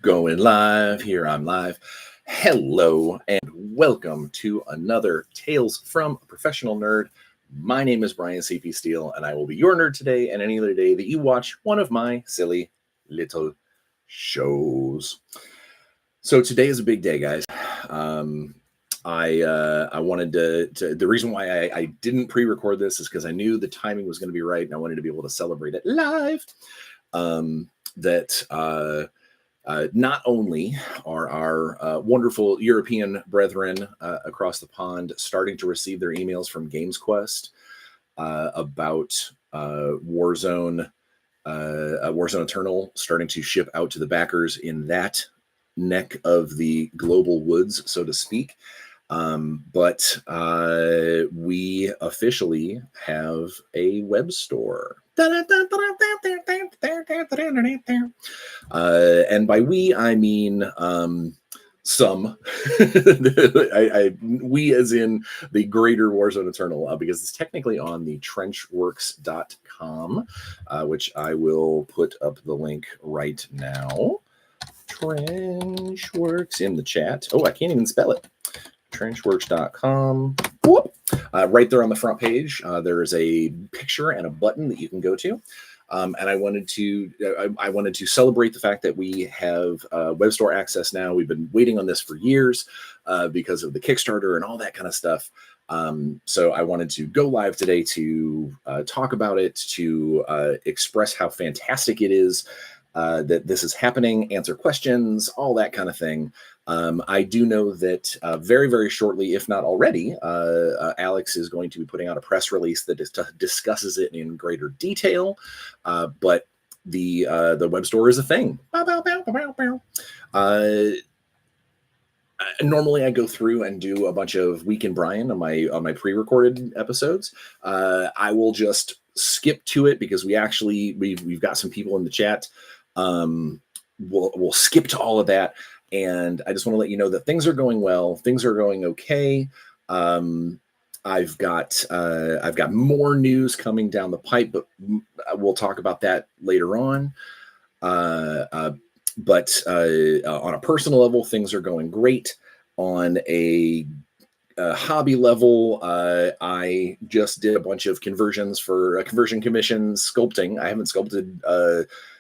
Going live. Here I'm live. Hello and welcome to another Tales from a Professional Nerd. My name is Brian C.P. Steele, and I will be your nerd today and any other day that you watch one of my silly little shows. So today is a big day, guys. I wanted to the reason why I didn't pre-record this is because I knew the timing was going to be right, and I wanted to be able to celebrate it live. Not only are our wonderful European brethren across the pond starting to receive their emails from Games Quest about Warzone Eternal starting to ship out to the backers in that neck of the global woods, so to speak. But we officially have a web store. And by we, I mean some. We as in the greater Warzone Eternal, because it's technically on the trenchworks.com, which I will put up the link right now. Trenchworks in the chat. Oh, I can't even spell it. Trenchworks.com. Right there on the front page, there is a picture and a button that you can go to. And I wanted to celebrate the fact that we have web store access now. We've been waiting on this for years because of the Kickstarter and all that kind of stuff. So I wanted to go live today to talk about it, to express how fantastic it is that this is happening, answer questions, all that kind of thing. I do know that very, very shortly, if not already, Alex is going to be putting out a press release that discusses it in greater detail. But the web store is a thing. Normally, I go through and do a bunch of Week in Brian on my pre-recorded episodes. I will just skip to it because we've got some people in the chat. We'll skip to all of that. And I just want to let you know that things are going well. Things are going okay. I've got more news coming down the pipe, but we'll talk about that later on. But on a personal level, things are going great. On a hobby level, I just did a bunch of conversions for conversion commissions, sculpting. I haven't sculpted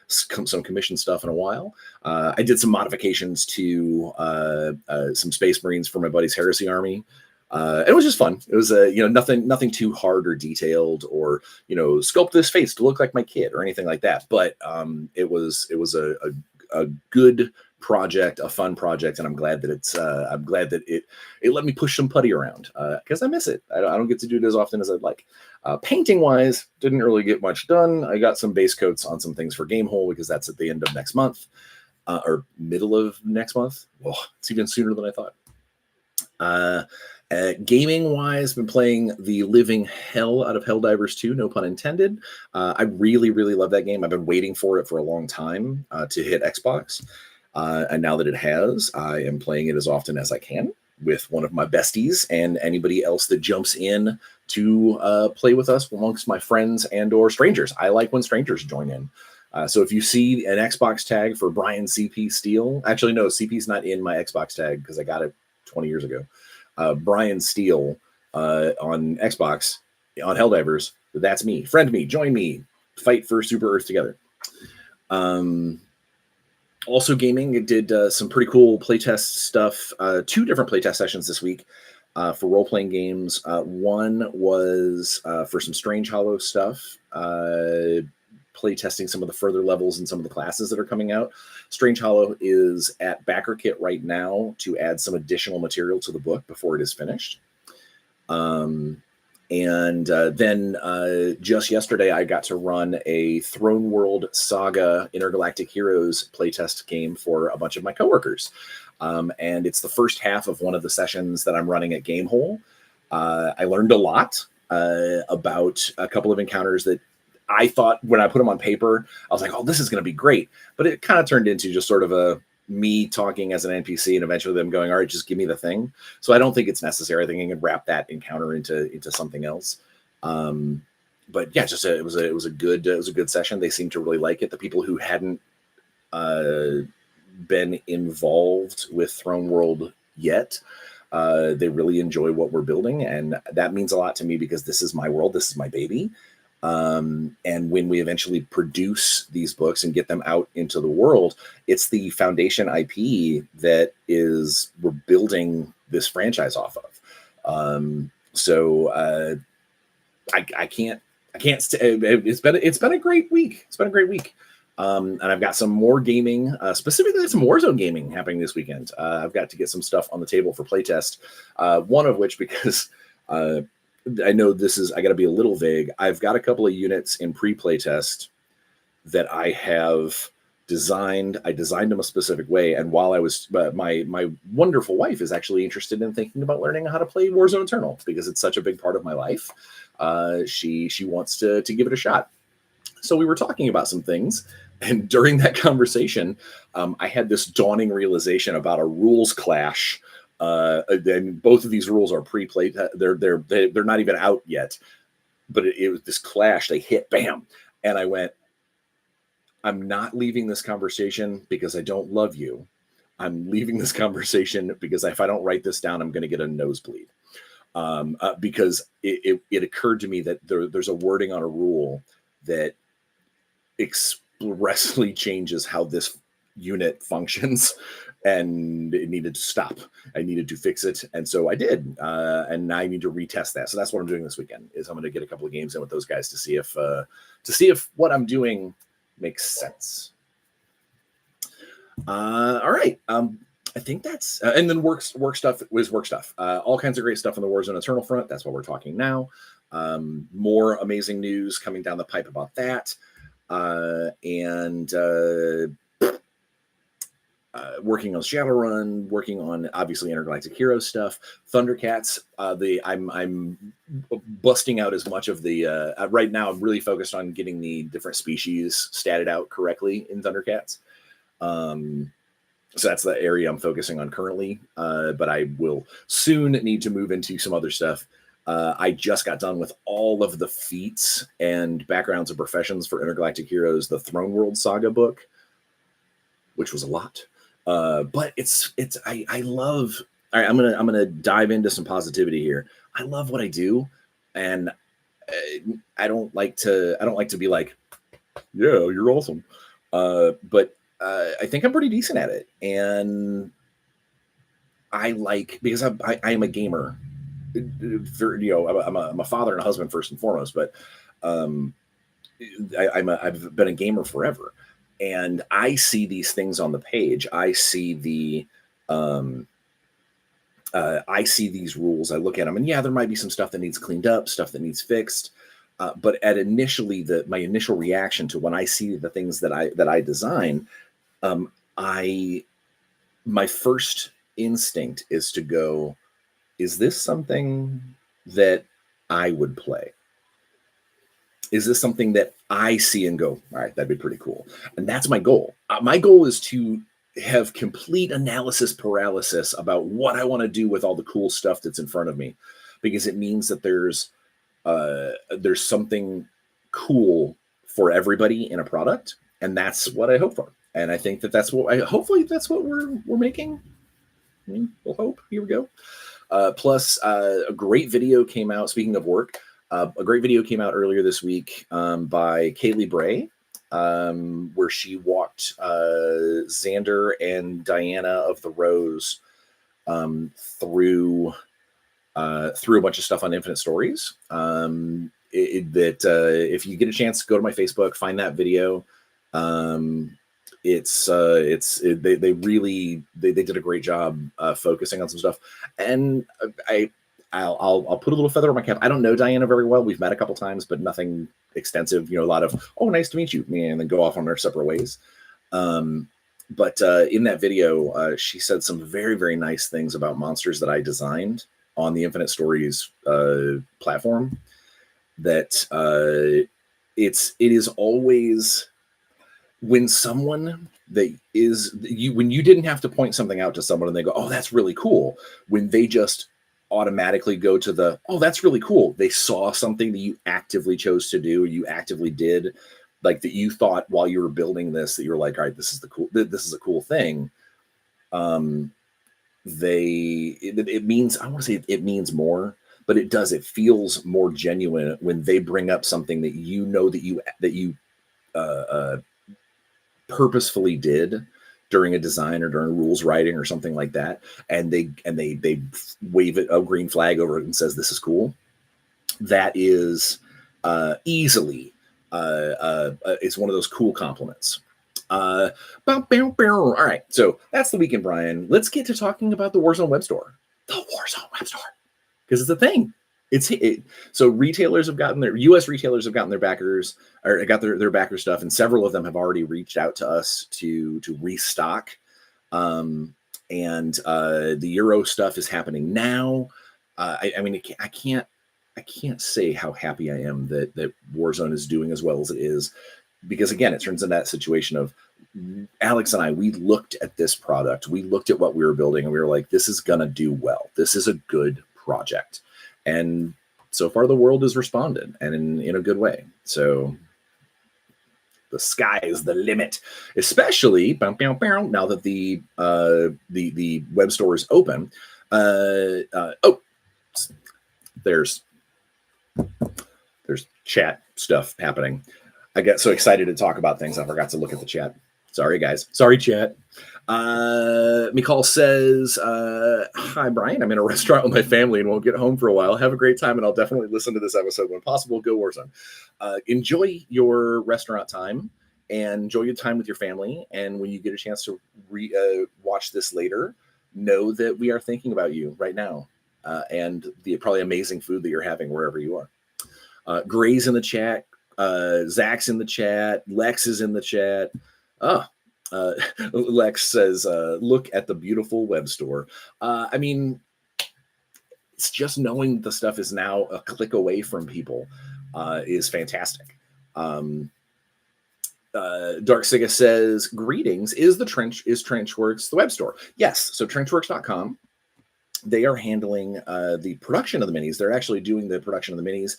some commission stuff in a while. I did some modifications to some Space Marines for my buddy's Heresy Army. It was just fun. It was nothing too hard or detailed, or sculpt this face to look like my kid or anything like that. But it was a good project, a fun project, and I'm glad that it let me push some putty around because I miss it. I don't get to do it as often as I'd like. Painting wise, didn't really get much done. I got some base coats on some things for Gamehole because that's at the end of next month or middle of next month. Well, it's even sooner than I thought. Gaming wise, been playing the living hell out of Helldivers 2, no pun intended. I really, really love that game. I've been waiting for it for a long time to hit Xbox. And now that it has, I am playing it as often as I can with one of my besties and anybody else that jumps in to play with us amongst my friends and or strangers. I like when strangers join in. So if you see an Xbox tag for Brian CP Steele, actually, no, CP's not in my Xbox tag because I got it 20 years ago. Brian Steele on Xbox, on Helldivers, that's me. Friend me, join me, fight for Super Earth together. Also gaming, it did some pretty cool playtest stuff, 2 different playtest sessions this week for role-playing games. One was for some Strange Hollow stuff, playtesting some of the further levels and some of the classes that are coming out. Strange Hollow is at BackerKit right now to add some additional material to the book before it is finished. And then just yesterday, I got to run a Throne World Saga Intergalactic Heroes playtest game for a bunch of my coworkers. And it's the first half of one of the sessions that I'm running at Gamehole. I learned a lot about a couple of encounters that I thought when I put them on paper, I was like, oh, this is going to be great. But it kind of turned into just sort of a me talking as an NPC and eventually them going, all right, just give me the thing. So I don't think it's necessary. I think I can wrap that encounter into something else. but yeah, just it was a good session. They seemed to really like it. The people who hadn't been involved with Throne World yet, they really enjoy what we're building, and that means a lot to me because this is my world, this is my baby. And when we eventually produce these books and get them out into the world, it's the foundation IP that we're building this franchise off of. I can't. It's been a great week. It's been a great week. And I've got some more gaming, specifically some Warzone gaming happening this weekend. I've got to get some stuff on the table for playtest. One of which, because I know I got to be a little vague. I've got a couple of units in pre-playtest that I have designed. I designed them a specific way, and while I was, my wonderful wife is actually interested in thinking about learning how to play Warzone Eternal because it's such a big part of my life. She wants to give it a shot. So we were talking about some things, and during that conversation, I had this dawning realization about a rules clash. Then both of these rules are pre-played. They're not even out yet, but it was this clash. They hit, bam, and I went, I'm not leaving this conversation because I don't love you. I'm leaving this conversation because if I don't write this down, I'm going to get a nosebleed. Because it occurred to me that there's a wording on a rule that expressly changes how this unit functions, and it needed to stop. I needed to fix it, and so I did. And I need to retest that. So that's what I'm doing this weekend. Is I'm going to get a couple of games in with those guys to see if what I'm doing makes sense. All right. I think that's and then work stuff was work stuff. All kinds of great stuff on the Warzone Eternal front. That's what we're talking now. More amazing news coming down the pipe about that. Working on Shadowrun, working on obviously Intergalactic Heroes stuff, Thundercats. I'm busting out as much of the right now. I'm really focused on getting the different species statted out correctly in Thundercats. So that's the area I'm focusing on currently. But I will soon need to move into some other stuff. I just got done with all of the feats and backgrounds and professions for Intergalactic Heroes, the Throne World Saga book, which was a lot. But I love. All right, I'm gonna dive into some positivity here. I love what I do, and I don't like to be like, yeah, you're awesome. But I think I'm pretty decent at it, and I like because I am a gamer. I'm a father and a husband first and foremost, but I've been a gamer forever, and I see these things on the page. I see these rules. I look at them, and yeah, there might be some stuff that needs cleaned up, stuff that needs fixed. But my initial reaction to when I see the things that I design, my first instinct is to go, is this something that I would play? Is this something that I see and go, all right, that'd be pretty cool? And that's my goal. My goal is to have complete analysis paralysis about what I want to do with all the cool stuff that's in front of me, because it means that there's something cool for everybody in a product, and that's what I hope for. And I think hopefully that's what we're making. We'll hope. Here we go. Plus, a great video came out. Speaking of work, a great video came out earlier this week by Kaylee Bray, where she walked Xander and Diana of the Rose through a bunch of stuff on Infinite Stories. If you get a chance, go to my Facebook, find that video. They did a great job focusing on some stuff, and I'll put a little feather in my cap. I don't know Diana very well. We've met a couple times, but nothing extensive. A lot of, oh, nice to meet you, and then go off on our separate ways. But in that video, she said some very, very nice things about monsters that I designed on the Infinite Stories platform. That it is always when someone when you didn't have to point something out to someone and they go, oh, that's really cool. When they just automatically go to the, oh, that's really cool. They saw something that you actively chose to do, you actively did, like that you thought while you were building this, that you're like, all right, this is a cool thing. It means, I want to say it means more, but it feels more genuine when they bring up something that you know that you uh, uh, purposefully did during a design or during rules writing or something like that, and they wave a green flag over it and says this is cool. That is easily it's one of those cool compliments. All right, so that's the weekend, Brian. Let's get to talking about the Warzone web store. The Warzone web store, because it's a thing. So retailers have gotten their U.S. retailers have gotten their backers or got their backer stuff, and several of them have already reached out to us to restock. And the Euro stuff is happening now. I mean, I can't say how happy I am that Warzone is doing as well as it is, because again, it turns into that situation of Alex and I, we looked at this product, we looked at what we were building, and we were like, this is gonna do well. This is a good project. And so far the world has responded, and in a good way. So the sky is the limit, especially now that the web store is open. There's chat stuff happening. I got so excited to talk about things I forgot to look at the chat. Sorry, guys. Sorry, chat. Mikal says, hi, Brian. I'm in a restaurant with my family and won't get home for a while. Have a great time, and I'll definitely listen to this episode when possible. Go Warzone. Enjoy your restaurant time and enjoy your time with your family. And when you get a chance to watch this later, know that we are thinking about you right now and the probably amazing food that you're having wherever you are. Gray's in the chat. Zach's in the chat. Lex is in the chat. Lex says, look at the beautiful web store. I mean, it's just knowing the stuff is now a click away from people is fantastic. Dark Siga says, greetings. Is Trenchworks the web store? Yes. So trenchworks.com. They are handling the production of the minis. They're actually doing the production of the minis.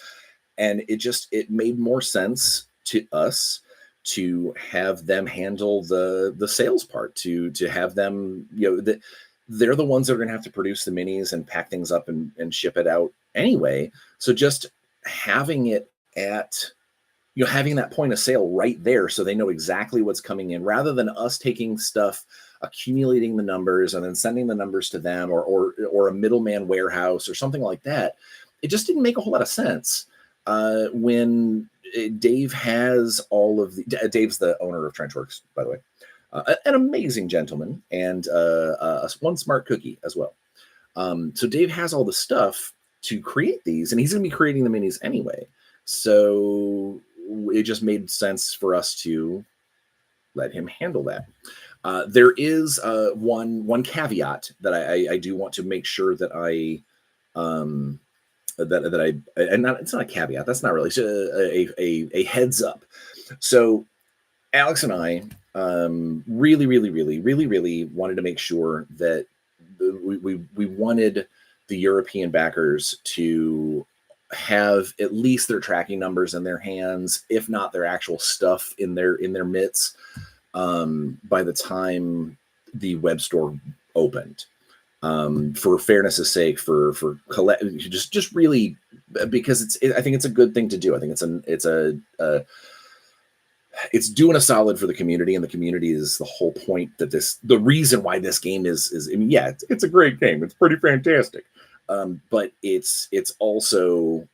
And it made more sense to us to have them handle the sales part, to have them, they're the ones that are going to have to produce the minis and pack things up and ship it out anyway. So just having it at, having that point of sale right there so they know exactly what's coming in, rather than us taking stuff, accumulating the numbers and then sending the numbers to them or a middleman warehouse or something like that. It just didn't make a whole lot of sense. When Dave has all of Dave's the owner of Trenchworks, by the way, an amazing gentleman and one smart cookie as well. So Dave has all the stuff to create these, and he's going to be creating the minis anyway. So it just made sense for us to let him handle that. There is one caveat that I do want to make sure that it's not a caveat. That's not really a heads up. So Alex and I really wanted to make sure that we wanted the European backers to have at least their tracking numbers in their hands, if not their actual stuff in their mitts, by the time the web store opened. For fairness' sake, for just really, because I think it's a good thing to do. I think it's doing a solid for the community, and the community is the whole point the reason why this game is I mean, yeah, it's a great game. It's pretty fantastic. But it's also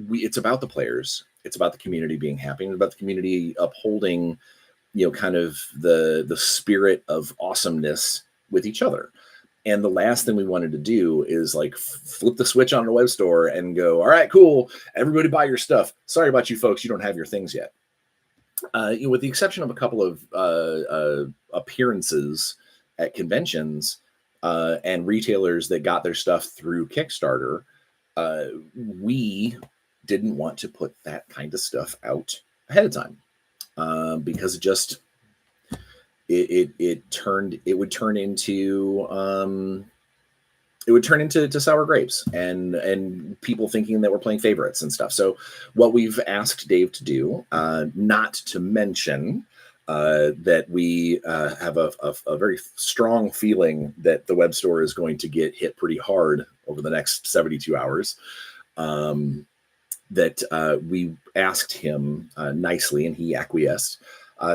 it's about the players. It's about the community being happy, and about the community upholding, kind of the spirit of awesomeness with each other. And the last thing we wanted to do is like flip the switch on the web store and go, all right, cool, everybody buy your stuff. Sorry about you folks, you don't have your things yet. With the exception of a couple of appearances at conventions and retailers that got their stuff through Kickstarter, we didn't want to put that kind of stuff out ahead of time because it just it would turn into it would turn into sour grapes and people thinking that we're playing favorites and stuff. So what we've asked Dave to do, not to mention that we have a very strong feeling that the web store is going to get hit pretty hard over the next 72 hours. That we asked him nicely, and he acquiesced,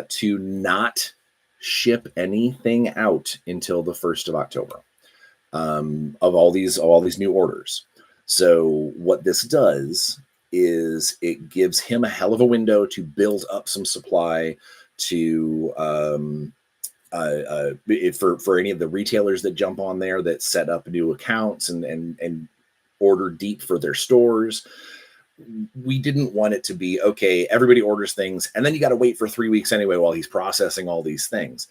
to not ship anything out until the 1st of October of all these new orders. So what this does is it gives him a hell of a window to build up some supply to for any of the retailers that jump on there that set up new accounts and order deep for their stores. We didn't want it to be, okay, everybody orders things and then you got to wait for 3 weeks anyway while he's processing all these things.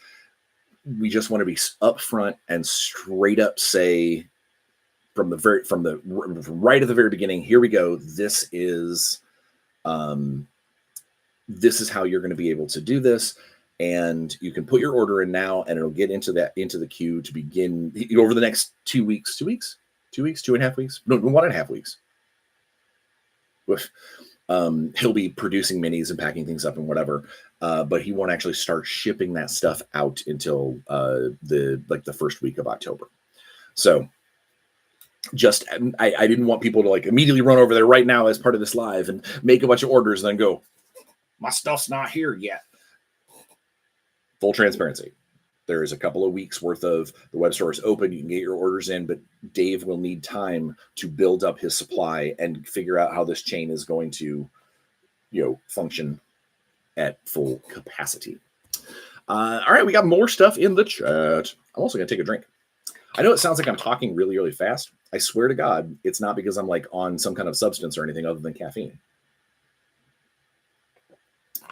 We just want to be upfront and straight up say from right at the very beginning, here we go. This is how you're going to be able to do this. And you can put your order in now and it'll get into the queue to begin over the next 2 weeks, 2.5 weeks, no, 1.5 weeks. He'll be producing minis and packing things up and whatever, but he won't actually start shipping that stuff out until the first week of October. So just I didn't want people to like immediately run over there right now as part of this live and make a bunch of orders and then go, my stuff's not here yet. Full transparency. There's a couple of weeks worth of the web store is open. You can get your orders in, but Dave will need time to build up his supply and figure out how this chain is going to, function at full capacity. All right, we got more stuff in the chat. I'm also going to take a drink. I know it sounds like I'm talking really, really fast. I swear to God, it's not because I'm like on some kind of substance or anything other than caffeine.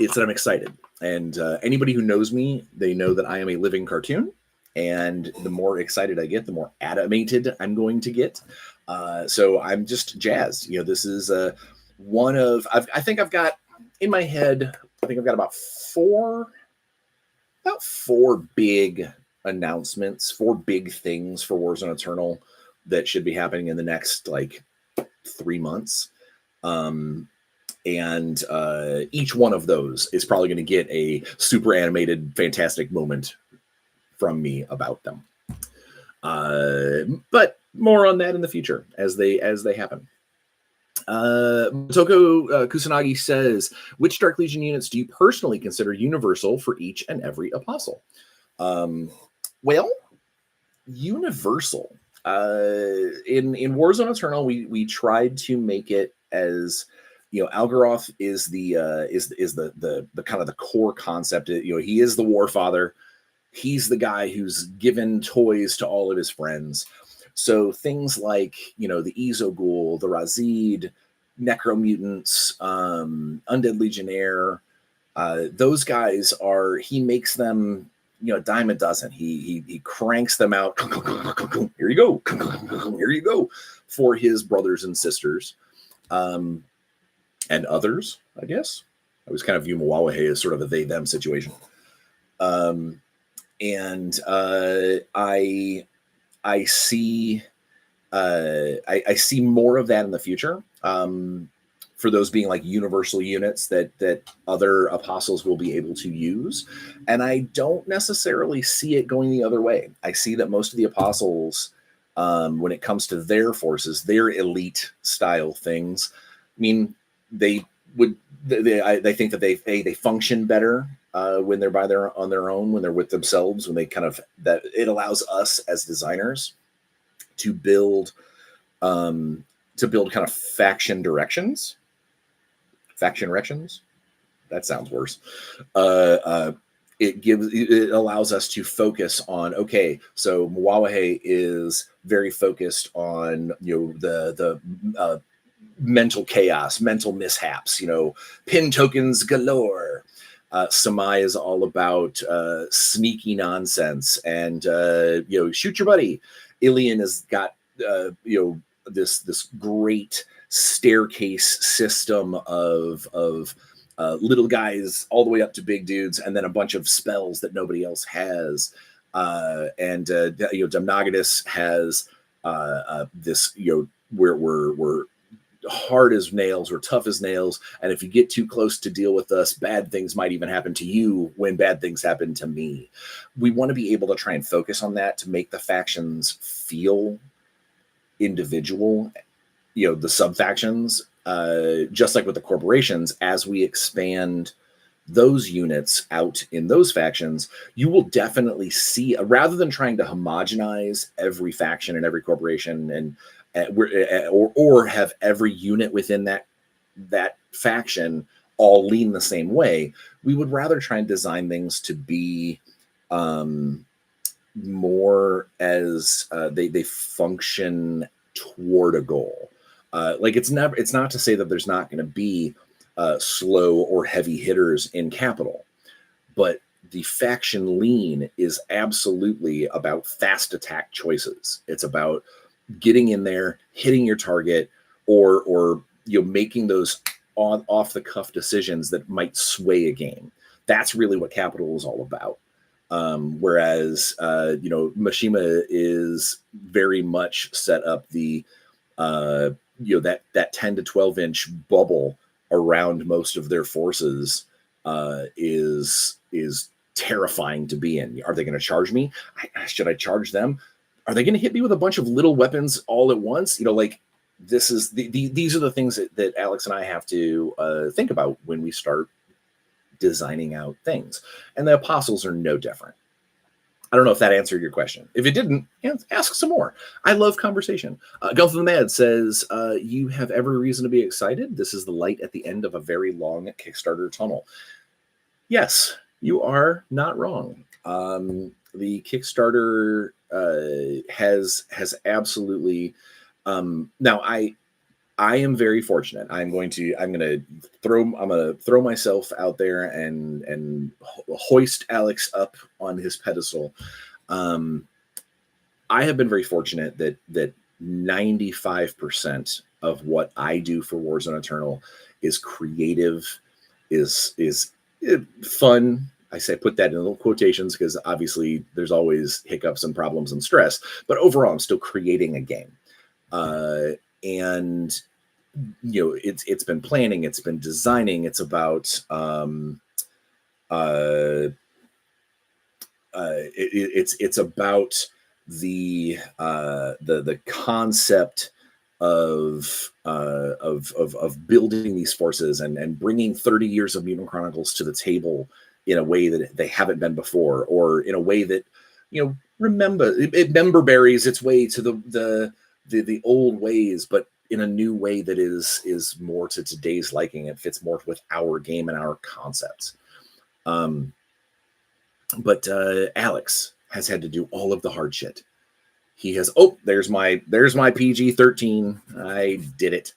It's that I'm excited. And anybody who knows me, they know that I am a living cartoon. And the more excited I get, the more animated I'm going to get. So I'm just jazzed. This is one of, I think I've got in my head, I think I've got about four big announcements, 4 big things for Warzone Eternal that should be happening in the next 3 months. And each one of those is probably going to get a super animated, fantastic moment from me about them. But more on that in the future as they happen. Toko Kusanagi says, which Dark Legion units do you personally consider universal for each and every apostle? Well, universal. In Warzone Eternal, we tried to make it as Algaroth is the kind of the core concept. He is the Warfather. He's the guy who's given toys to all of his friends. So things like the Izogul, the Razid, Necromutants, Undead Legionnaire, those guys he makes them a dime a dozen. He cranks them out. Here you go. Here you go for his brothers and sisters. And others, I guess. I always kind of view Muawahe as sort of a they-them situation. And I see more of that in the future. For those being like universal units that other apostles will be able to use. And I don't necessarily see it going the other way. I see that most of the apostles, when it comes to their forces, their elite style things, I mean, they think that they function better when they're on their own, when they're with themselves, when they that it allows us as designers to build kind of faction directions. That sounds worse. It allows us to focus on, okay, so Muawahe is very focused on the mental chaos, mental mishaps, pin tokens galore. Samai is all about sneaky nonsense and shoot your buddy. Ilian has got this great staircase system of little guys all the way up to big dudes, and then a bunch of spells that nobody else has. And Damnagadis has this, we're hard as nails, we're tough as nails, and if you get too close to deal with us, bad things might even happen to you when bad things happen to me. We want to be able to try and focus on that to make the factions feel individual, the sub factions, just like with the corporations. As we expand those units out in those factions, you will definitely see, rather than trying to homogenize every faction and every corporation and or have every unit within that faction all lean the same way, we would rather try and design things to be more as they function toward a goal. Like it's not to say that there's not going to be slow or heavy hitters in capital, but the faction lean is absolutely about fast attack choices. It's about getting in there, hitting your target, or making those off the cuff decisions that might sway a game. That's really what capital is all about. Whereas Mishima is very much set up the that 10 to 12 inch bubble around most of their forces is terrifying to be in. Are they going to charge me? Should I charge them? Are they going to hit me with a bunch of little weapons all at once? This is these are the things that Alex and I have to think about when we start designing out things. And the apostles are no different. I don't know if that answered your question. If it didn't, ask some more. I love conversation. Gulf of the Mad says, you have every reason to be excited. This is the light at the end of a very long Kickstarter tunnel. Yes, you are not wrong. The Kickstarter has absolutely. Now I am very fortunate. I'm gonna throw myself out there and hoist Alex up on his pedestal. I have been very fortunate that 95% of what I do for Warzone Eternal is creative, is fun. I say put that in little quotations because obviously there's always hiccups and problems and stress, but overall I'm still creating a game. And it's been planning, it's been designing, it's about it's about the concept of building these forces and bringing 30 years of Mutant Chronicles to the table in a way that they haven't been before, or in a way that remember it member berries its way to the old ways, but in a new way that is more to today's liking. It fits more with our game and our concepts. But Alex has had to do all of the hard shit. He has, there's my PG-13. I did it.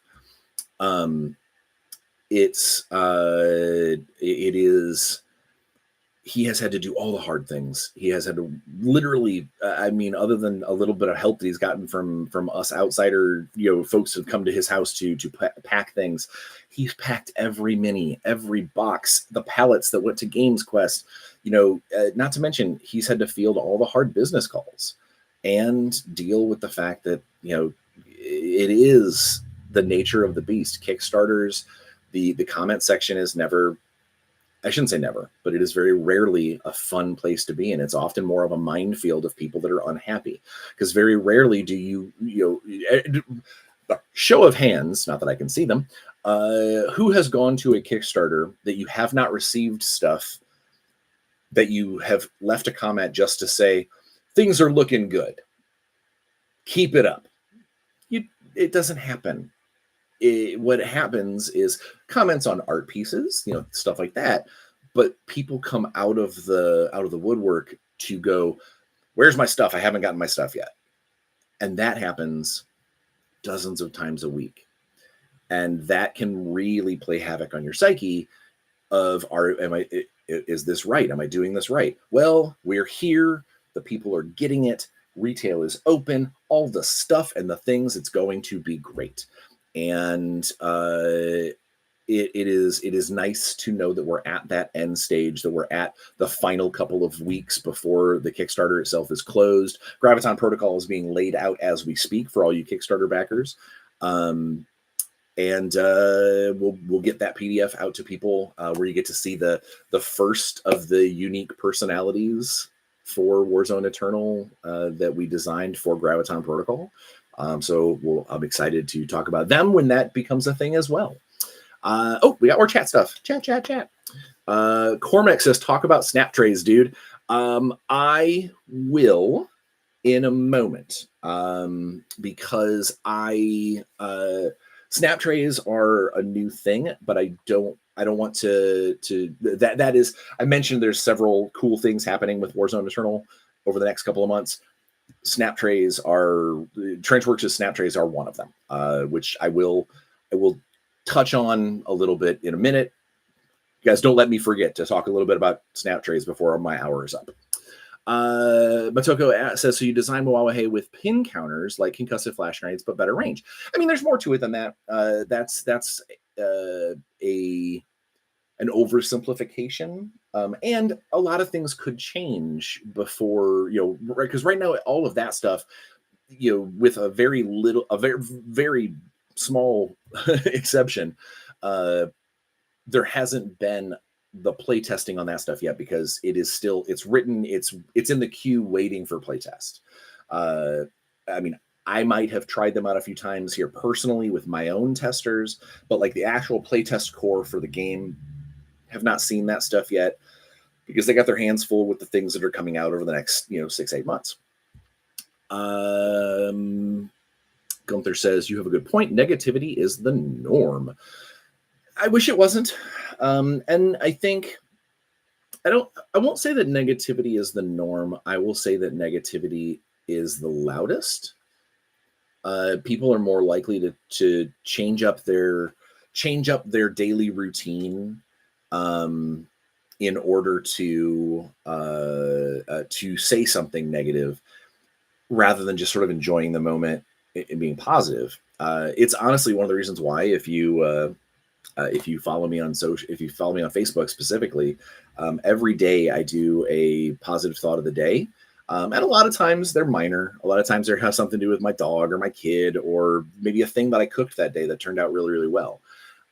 He has had to do all the hard things. He has had to literally, other than a little bit of help that he's gotten from us outsider, folks who've come to his house to pack things. He's packed every mini, every box, the pallets that went to Games Quest, not to mention he's had to field all the hard business calls and deal with the fact that, it is the nature of the beast. Kickstarters, the comment section is never, I shouldn't say never, but it is very rarely a fun place to be in. It's often more of a minefield of people that are unhappy, because very rarely do you show of hands, not that I can see them, who has gone to a Kickstarter that you have not received stuff, that you have left a comment just to say, things are looking good, keep it up. It doesn't happen. What happens is comments on art pieces, stuff like that. But people come out of the woodwork to go, where's my stuff? I haven't gotten my stuff yet. And that happens dozens of times a week. And that can really play havoc on your psyche of, is this right? Am I doing this right? Well, we're here. The people are getting it. Retail is open. All the stuff and the things, it's going to be great. And it is nice to know that we're at that end stage, that we're at the final couple of weeks before the Kickstarter itself is closed. Graviton Protocol is being laid out as we speak for all you Kickstarter backers. And we'll get that PDF out to people where you get to see the first of the unique personalities for Warzone Eternal that we designed for Graviton Protocol. So I'm excited to talk about them when that becomes a thing as well. We got more chat stuff. Chat. Cormac says, talk about snap trays, dude. I will in a moment because snap trays are a new thing, but I don't want to that is, I mentioned there's several cool things happening with Warzone Eternal over the next couple of months. Trenchworks' snap trays are one of them, which I will touch on a little bit in a minute. You guys don't let me forget to talk a little bit about snap trays before my hour is up. Matoko says, so you design Wawahe with pin counters like concussive flash grenades, but better range. I mean, there's more to it than that. That's an oversimplification. And a lot of things could change before, because right now, all of that stuff, with a very very small exception, there hasn't been the play testing on that stuff yet, because it's in the queue waiting for playtest. I mean, I might have tried them out a few times here personally with my own testers, but like the actual playtest core for the game have not seen that stuff yet, because they got their hands full with the things that are coming out over the next 6-8 months. Gunther says, you have a good point. Negativity is the norm. I wish it wasn't. And I think I won't say that negativity is the norm. I will say that negativity is the loudest. People are more likely to change up their daily routine in order to say something negative, rather than just sort of enjoying the moment and being positive. It's honestly one of the reasons why, if you follow me on Facebook specifically, every day I do a positive thought of the day. And a lot of times they're minor. A lot of times they have something to do with my dog or my kid, or maybe a thing that I cooked that day that turned out really, really well.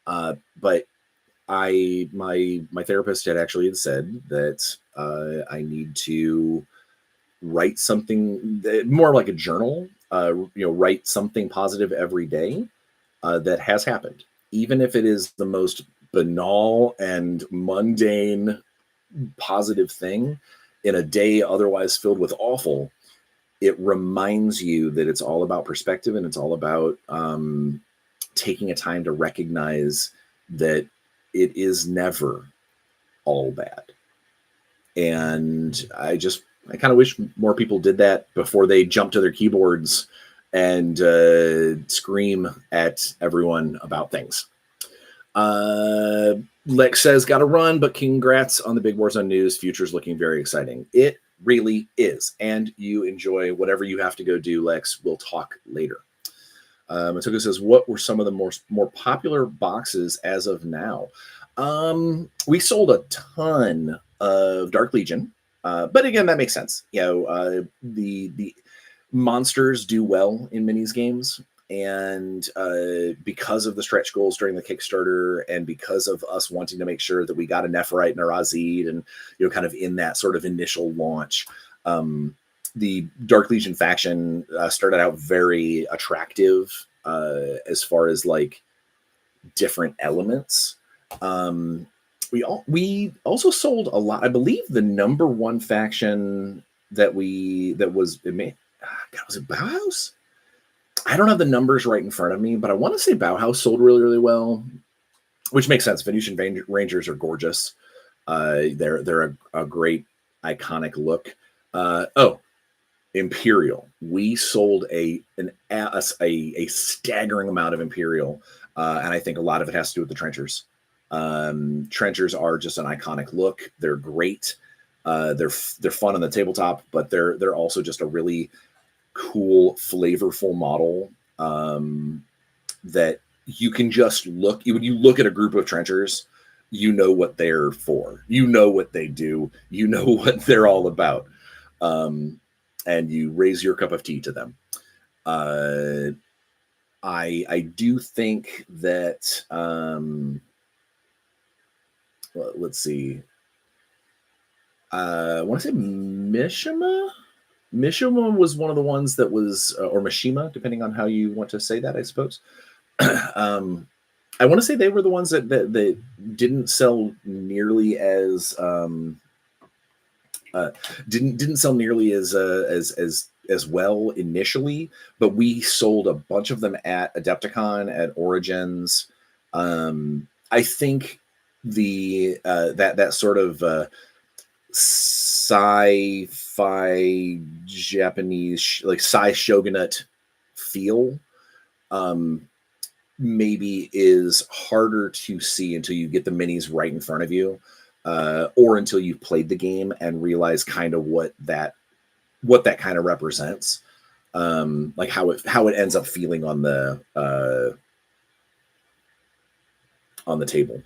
But my therapist had actually said that I need to write something more like a journal, write something positive every day that has happened. Even if it is the most banal and mundane positive thing in a day otherwise filled with awful, it reminds you that it's all about perspective, and it's all about taking a time to recognize that it is never all bad. And I kind of wish more people did that before they jump to their keyboards and scream at everyone about things. Lex says, gotta run, but congrats on the big Warzone news. Future's looking very exciting. It really is. And you enjoy whatever you have to go do, Lex. We'll talk later. Matuka says, what were some of the more popular boxes as of now? We sold a ton of Dark Legion. But again, that makes sense. The monsters do well in minis games, and because of the stretch goals during the Kickstarter, and because of us wanting to make sure that we got a Nephirite and a Razid, and kind of in that sort of initial launch, the Dark Legion faction started out very attractive as far as like different elements. We also sold a lot. I believe the number one faction was it Bauhaus? I don't have the numbers right in front of me, but I want to say Bauhaus sold really, really well, which makes sense. Venusian Rangers are gorgeous. They're a great iconic look. Imperial. We sold a staggering amount of Imperial, and I think a lot of it has to do with the trenchers. Trenchers are just an iconic look. They're great. They're fun on the tabletop, but they're also just a really cool, flavorful model that you can just look, when you look at a group of trenchers, you know what they're for, you know what they do, you know what they're all about, and you raise your cup of tea to them. I do think that well, let's see. I want to say Mishima. Mishima was one of the ones that was, or Mishima, depending on how you want to say that, I suppose. I want to say they were the ones that didn't sell nearly as didn't sell nearly as well initially, but we sold a bunch of them at Adepticon, at Origins. I think that sort of sci-fi Japanese, like sci shogunate feel, maybe is harder to see until you get the minis right in front of you, or until you've played the game and realize kind of what that kind of represents, like how it ends up feeling on the table.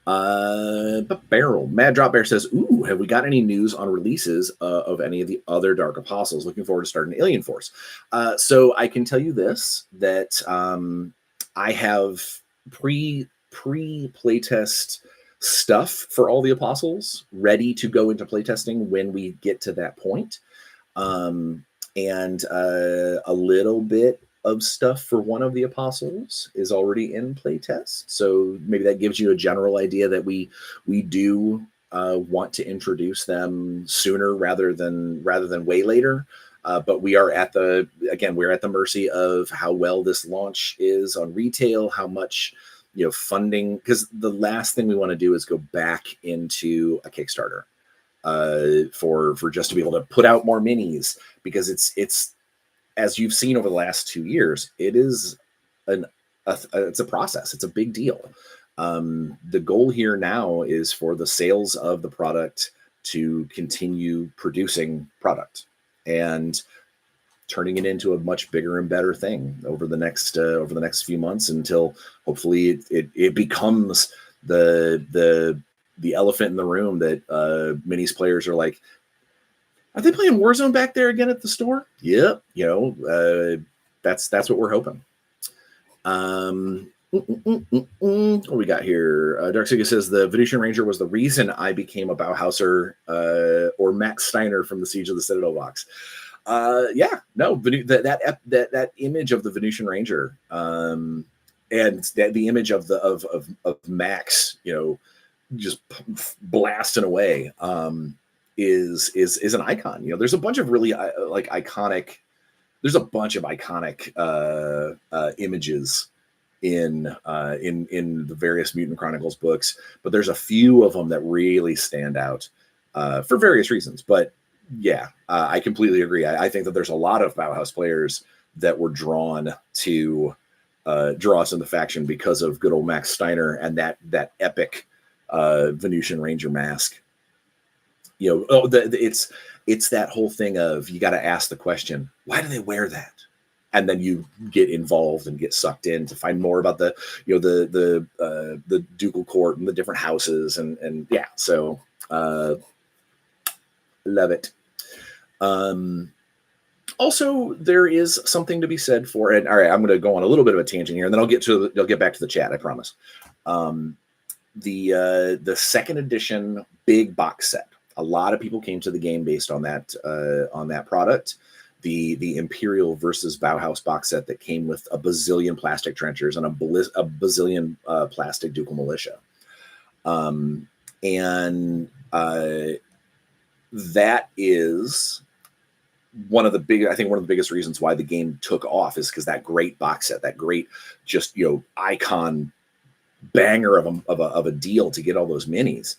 But Barrel Mad Drop Bear says, "Ooh, have we got any news on releases of any of the other Dark Apostles? Looking forward to starting Alien Force." So I can tell you this, that I have pre playtest stuff for all the Apostles ready to go into playtesting when we get to that point, and a little bit of stuff for one of the Apostles is already in playtest. So maybe that gives you a general idea that we do want to introduce them sooner rather than way later. But we are we're at the mercy of how well this launch is on retail, how much funding, because the last thing we want to do is go back into a Kickstarter for just to be able to put out more minis, because it's as you've seen over the last 2 years, it is it's a process. It's a big deal. The goal here now is for the sales of the product to continue producing product and turning it into a much bigger and better thing over the next few months, until hopefully it becomes the elephant in the room that minis players are like, "Are they playing Warzone back there again at the store?" Yep, that's what we're hoping. What we got here? Darksiga says the Venusian Ranger was the reason I became a Bauhauser or Max Steiner from the Siege of the Citadel box. That image of the Venusian Ranger, and the image of Max, just blasting away, is an icon. There's a bunch of really iconic. There's a bunch of iconic images in the various Mutant Chronicles books, but there's a few of them that really stand out for various reasons. But yeah, I completely agree. I think that there's a lot of Bauhaus players that were drawn to draw us in the faction because of good old Max Steiner and that epic Venusian Ranger mask. It's that whole thing of, you got to ask the question, why do they wear that? And then you get involved and get sucked in to find more about the ducal court and the different houses, and yeah. So love it. Also, there is something to be said for, and all right, I'm going to go on a little bit of a tangent here, and then I'll get back to the chat, I promise. The second edition big box set. A lot of people came to the game based on that product. The Imperial versus Bauhaus box set that came with a bazillion plastic trenchers and a bazillion plastic ducal militia. That is one of the biggest reasons why the game took off, is because that great box set, that great just icon banger of a deal to get all those minis.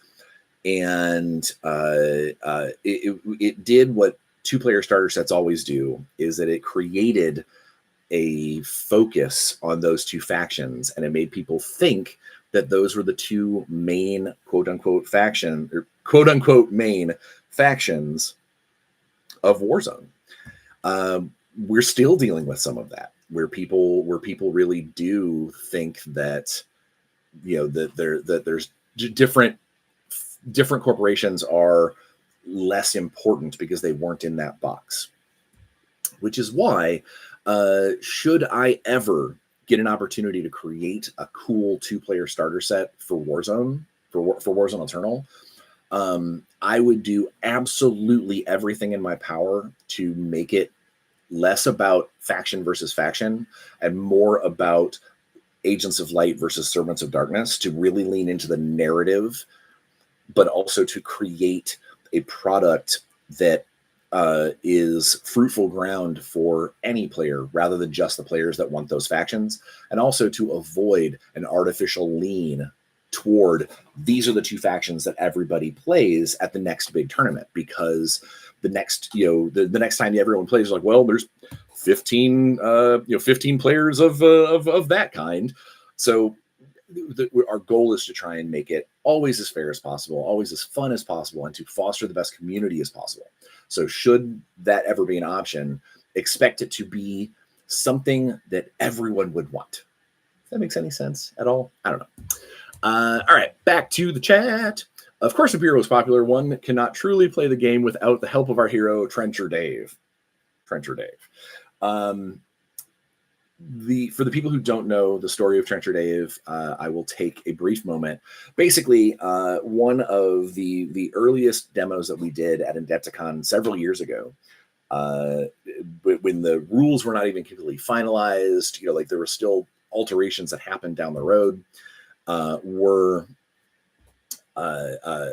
And it did what 2-player starter sets always do, is that it created a focus on those two factions, and it made people think that those were the two main quote unquote main factions of Warzone. We're still dealing with some of that. where people really do think that, that there's different corporations are less important because they weren't in that box. Which is why, should I ever get an opportunity to create a cool 2-player starter set for Warzone, for Warzone Eternal, I would do absolutely everything in my power to make it less about faction versus faction and more about Agents of Light versus Servants of Darkness, to really lean into the narrative, but also to create a product that is fruitful ground for any player rather than just the players that want those factions, and also to avoid an artificial lean toward these are the 2 factions that everybody plays at the next big tournament, because the next, the next time everyone plays, like, well, there's 15 players of that kind. So our goal is to try and make it always as fair as possible, always as fun as possible, and to foster the best community as possible. So should that ever be an option, expect it to be something that everyone would want. If that makes any sense at all? I don't know. All right, back to the chat. Of course, Imperial is popular. One cannot truly play the game without the help of our hero, Trencher Dave. For the people who don't know the story of Trencher Dave, I will take a brief moment. Basically, one of the earliest demos that we did at Adepticon several years ago, when the rules were not even completely finalized, like there were still alterations that happened down the road, were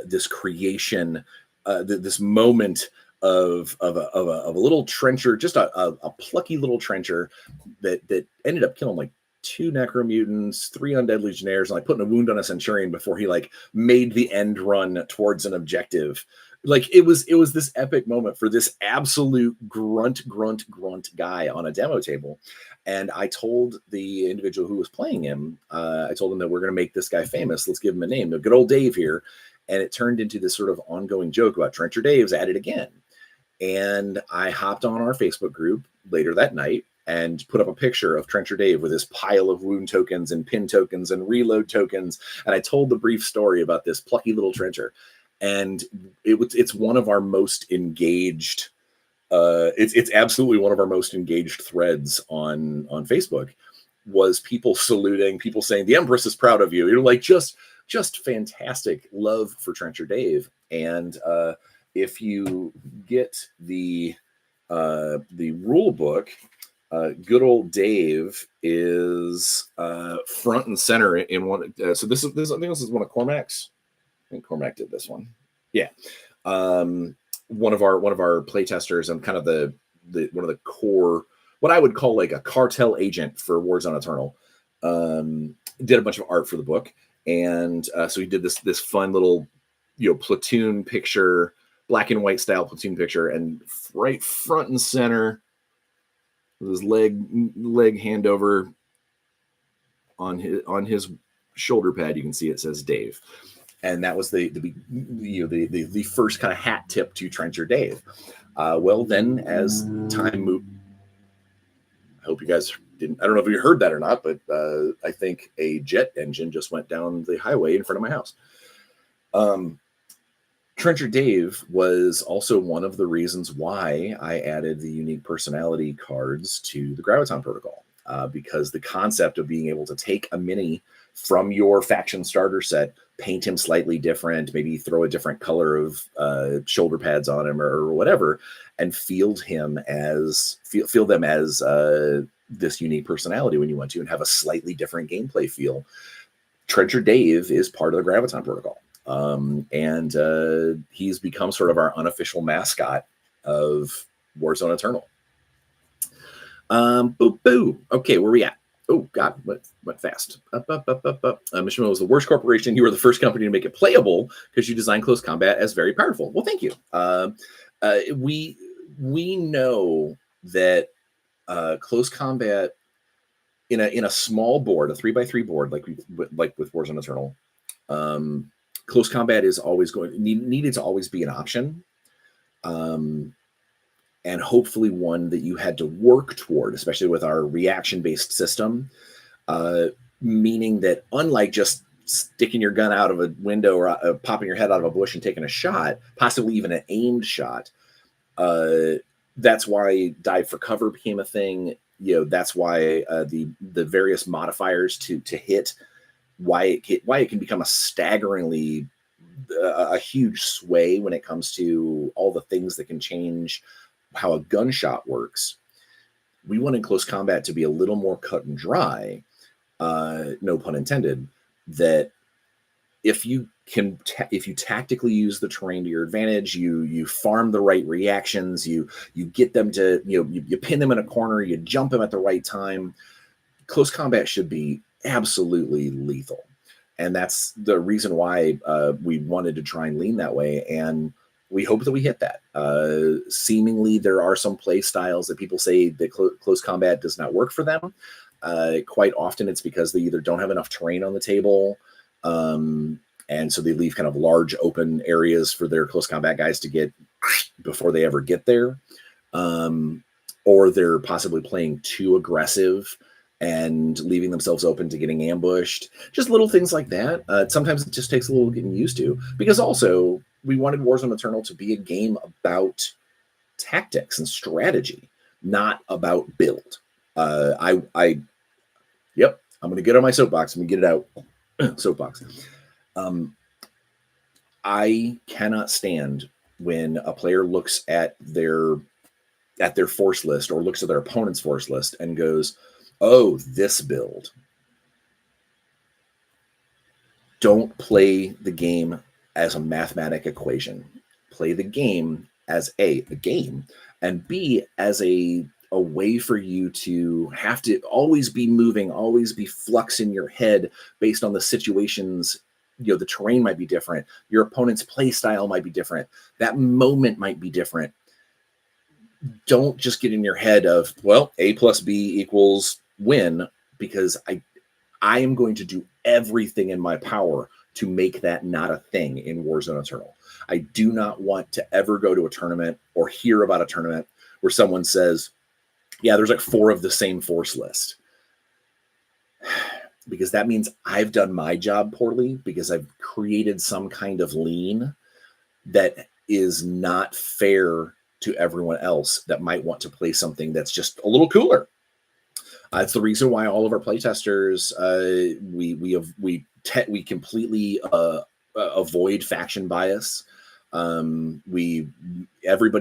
this creation, this moment of a little trencher, just a plucky little trencher that ended up killing like 2 necromutants, 3 undead legionnaires, and like putting a wound on a centurion before he like made the end run towards an objective. Like it was this epic moment for this absolute grunt guy on a demo table. And I told the individual who was playing him, I told him that we're going to make this guy famous. Let's give him a name. The good old Dave here. And it turned into this sort of ongoing joke about Trencher Dave's at it again. And I hopped on our Facebook group later that night and put up a picture of Trencher Dave with his pile of wound tokens and pin tokens and reload tokens. And I told the brief story about this plucky little trencher. And it's one of our most engaged, it's absolutely one of our most engaged threads on Facebook, was people saluting, people saying the Empress is proud of you. You're like, just fantastic love for Trencher Dave. And if you get the rule book, good old Dave is front and center in one. So this is I think this is one of Cormac's. I think Cormac did this one. Yeah. One of our playtesters and kind of the one of the core, what I would call like a cartel agent for Warzone Eternal, did a bunch of art for the book. And so he did this fun little, platoon picture, black and white style platoon picture, and right front and center with his leg hand over on his shoulder pad, you can see it says Dave. And that was the first kind of hat tip to Trencher Dave. Well, then as time moved, I hope you guys didn't. I don't know if you heard that or not, but I think a jet engine just went down the highway in front of my house. Trencher Dave was also one of the reasons why I added the unique personality cards to the Graviton protocol, because the concept of being able to take a mini from your faction starter set, paint him slightly different, maybe throw a different color of shoulder pads on him or whatever, and field them as this unique personality when you want to, and have a slightly different gameplay feel. Trencher Dave is part of the Graviton protocol. And he's become sort of our unofficial mascot of Warzone Eternal. Boo. Okay, where we at? Oh God, went fast. Up. Mishima was the worst corporation. You were the first company to make it playable because you designed close combat as very powerful. Well, thank you. We know that close combat in a small board, a 3x3 board, like with Warzone Eternal, close combat is always needed to always be an option. and hopefully one that you had to work toward, especially with our reaction-based system, uh, meaning that unlike just sticking your gun out of a window or popping your head out of a bush and taking a shot, possibly even an aimed shot, uh, that's why dive for cover became a thing. That's why the various modifiers to hit, why it can become a staggeringly a huge sway when it comes to all the things that can change how a gunshot works. We want in close combat to be a little more cut and dry, no pun intended, that if you tactically use the terrain to your advantage, you farm the right reactions, you get them to, you pin them in a corner, you jump them at the right time. Close combat should be absolutely lethal, and that's the reason why we wanted to try and lean that way, and we hope that we hit that. Seemingly there are some play styles that people say that close combat does not work for them. Quite often it's because they either don't have enough terrain on the table, and so they leave kind of large open areas for their close combat guys to get before they ever get there, or they're possibly playing too aggressive and leaving themselves open to getting ambushed. Just little things like that. Sometimes it just takes a little getting used to, because also we wanted Warzone Eternal to be a game about tactics and strategy, not about build. Yep, I'm going to get on my soapbox. I'm going to get it out. Soapbox. I cannot stand when a player looks at their force list or looks at their opponent's force list and goes, "Oh, this build." Don't play the game as a mathematic equation. Play the game as a game, and B, as a way for you to have to always be moving, always be flux in your head based on the situations. The terrain might be different. Your opponent's play style might be different. That moment might be different. Don't just get in your head of, well, A plus B equals win, because I am going to do everything in my power to make that not a thing in Warzone Eternal. I do not want to ever go to a tournament or hear about a tournament where someone says, yeah, there's like 4 of the same force list. Because that means I've done my job poorly, because I've created some kind of lean that is not fair to everyone else that might want to play something that's just a little cooler. It's the reason why all of our playtesters, we completely avoid faction bias. Everybody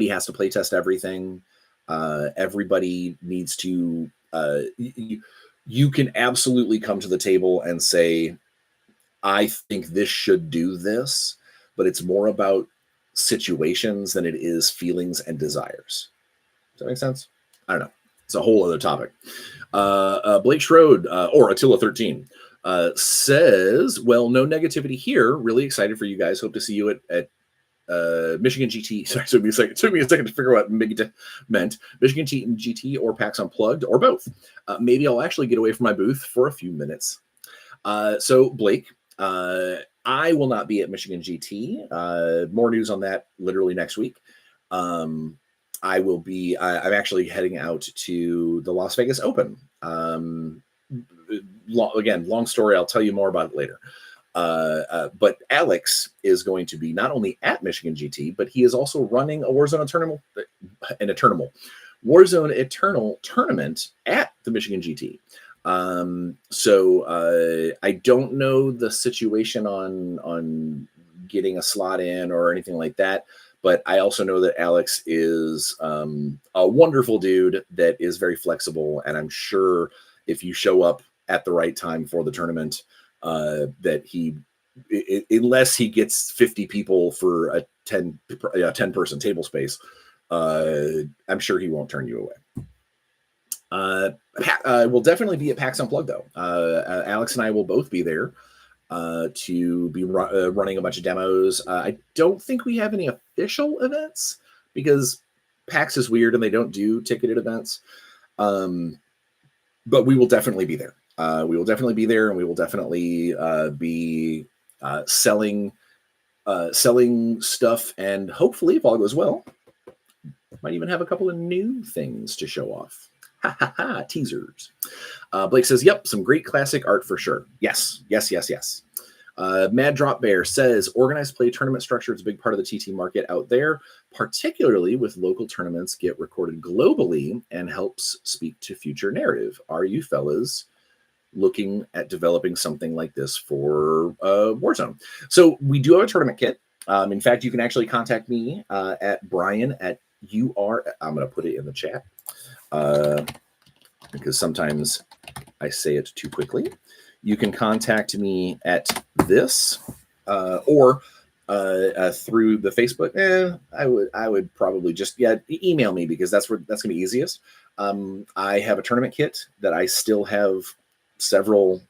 has to playtest everything. Everybody needs to. You can absolutely come to the table and say, I think this should do this, but it's more about situations than it is feelings and desires. Does that make sense? I don't know. It's a whole other topic. Blake Schroed, or Attila13, says, well, no negativity here. Really excited for you guys. Hope to see you at Michigan GT. Sorry, took me a second to figure out what meant. Michigan GT or PAX Unplugged, or both. Maybe I'll actually get away from my booth for a few minutes. So Blake, I will not be at Michigan GT. More news on that literally next week. I will be, I'm actually heading out to the Las Vegas Open. Again, long story. I'll tell you more about it later. But Alex is going to be not only at Michigan GT, but he is also running a Warzone Eternal tournament at the Michigan GT. So I don't know the situation on getting a slot in or anything like that, but I also know that Alex is a wonderful dude that is very flexible, and I'm sure if you show up at the right time for the tournament, that unless he gets 50 people for a 10 person table space, I'm sure he won't turn you away. We'll definitely be at PAX Unplugged, though. Alex and I will both be there to be running a bunch of demos. I don't think we have any official events because PAX is weird and they don't do ticketed events. But we will definitely be there. We will definitely be there, and we will definitely be selling stuff, and hopefully, if all goes well, Might even have a couple of new things to show off. Ha ha ha, teasers. Blake says, yep, some great classic art for sure. Yes, yes, yes, yes. Mad Drop Bear says, organized play tournament structure is a big part of the TT market out there, particularly with local tournaments get recorded globally and helps speak to future narrative. Are you fellas looking at developing something like this for Warzone? So we do have a tournament kit. In fact, you can actually contact me at Brian at I'm going to put it in the chat because sometimes I say it too quickly. You can contact me at this or through the Facebook. I would probably just email me because that's going to be easiest. I have a tournament kit that I still have several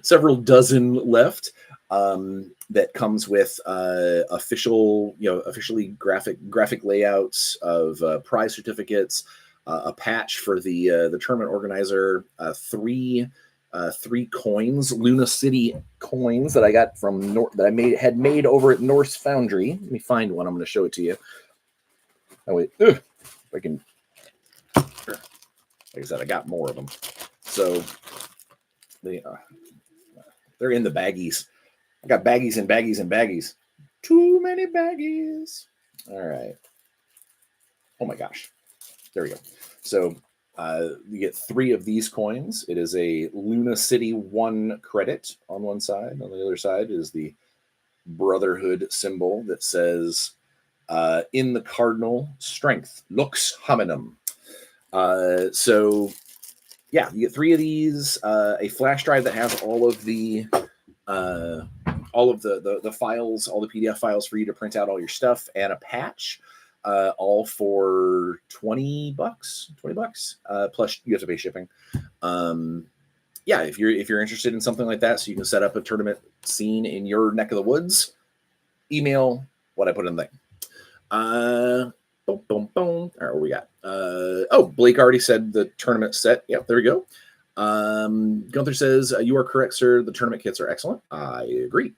several dozen left. That comes with officially graphic layouts of prize certificates, a patch for the tournament organizer, three coins, Luna City coins that I got from that I had made over at Norse Foundry. Let me find one. I'm going to show it to you. Oh wait, if I can. Like I said, I got more of them. So they're in the baggies. I got baggies and baggies and baggies. Too many baggies. All right. Oh my gosh. There we go. So you get 3 of these coins. It is a Luna City 1 credit on one side. On the other side is the Brotherhood symbol that says, in the cardinal strength, lux hominum. So yeah, you get 3 of these, a flash drive that has all of the files, all the PDF files for you to print out all your stuff, and a patch, all for $20. Plus you have to pay shipping. Yeah, if you're interested in something like that, so you can set up a tournament scene in your neck of the woods, email what I put in the thing. Boom, boom, boom. All right, what we got? Blake already said the tournament set. Yep, there we go. Gunther says, you are correct, sir. The tournament kits are excellent. I agree.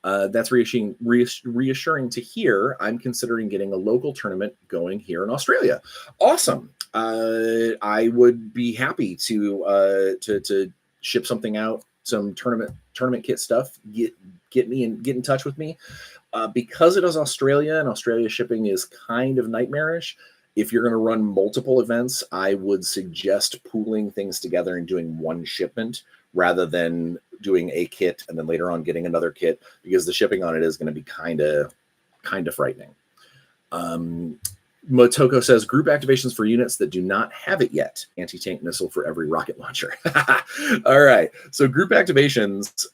That's reassuring to hear. I'm considering getting a local tournament going here in Australia. Awesome. I would be happy to ship something out, some tournament kit stuff. Get in touch with me. Because it is Australia and Australia shipping is kind of nightmarish. If you're going to run multiple events, I would suggest pooling things together and doing one shipment rather than doing a kit and then later on getting another kit, because the shipping on it is going to be kind of frightening. Motoko says, group activations for units that do not have it yet. Anti-tank missile for every rocket launcher. All right. So group activations,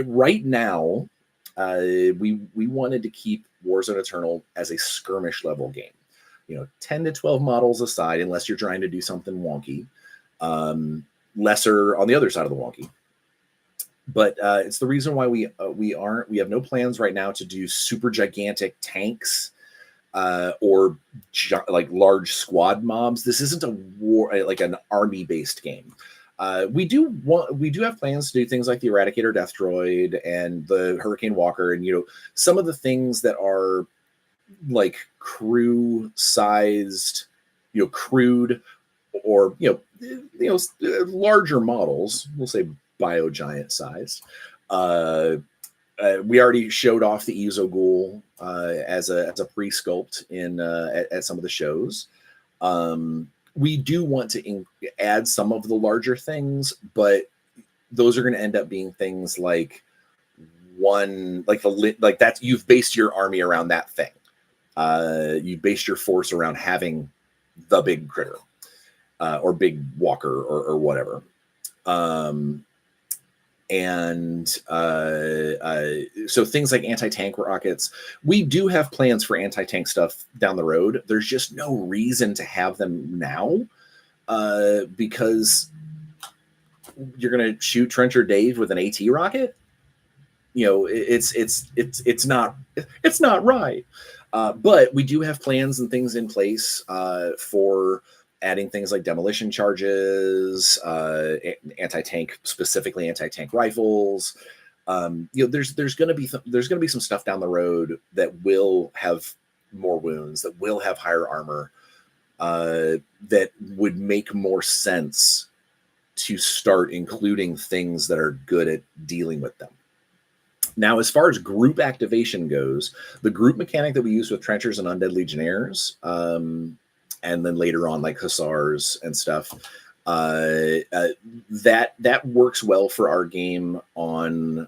right now, we wanted to keep Warzone Eternal as a skirmish level game. 10 to 12 models aside, unless you're trying to do something wonky. Lesser on the other side of the wonky. But it's the reason why we have no plans right now to do super gigantic tanks or like large squad mobs. This isn't a war, like an army based game. We do have plans to do things like the Eradicator Death Droid and the Hurricane Walker, and some of the things that are like crew sized, crude, or larger models. We'll say Biogiant sized. We already showed off the Ezo Ghoul as a pre-sculpt at some of the shows. We do want to add some of the larger things, but those are going to end up being things like that. You've based your army around that thing. You based your force around having the big critter or big walker or whatever. So things like anti-tank rockets, we do have plans for anti-tank stuff down the road. There's just no reason to have them now because you're going to shoot Trencher Dave with an AT rocket. It's not right. But we do have plans and things in place for adding things like demolition charges, specifically anti-tank rifles. There's going to be some stuff down the road that will have more wounds, that will have higher armor, that would make more sense to start including things that are good at dealing with them. Now, as far as group activation goes, the group mechanic that we use with trenchers and undead legionnaires, and then later on like hussars and stuff, that works well for our game on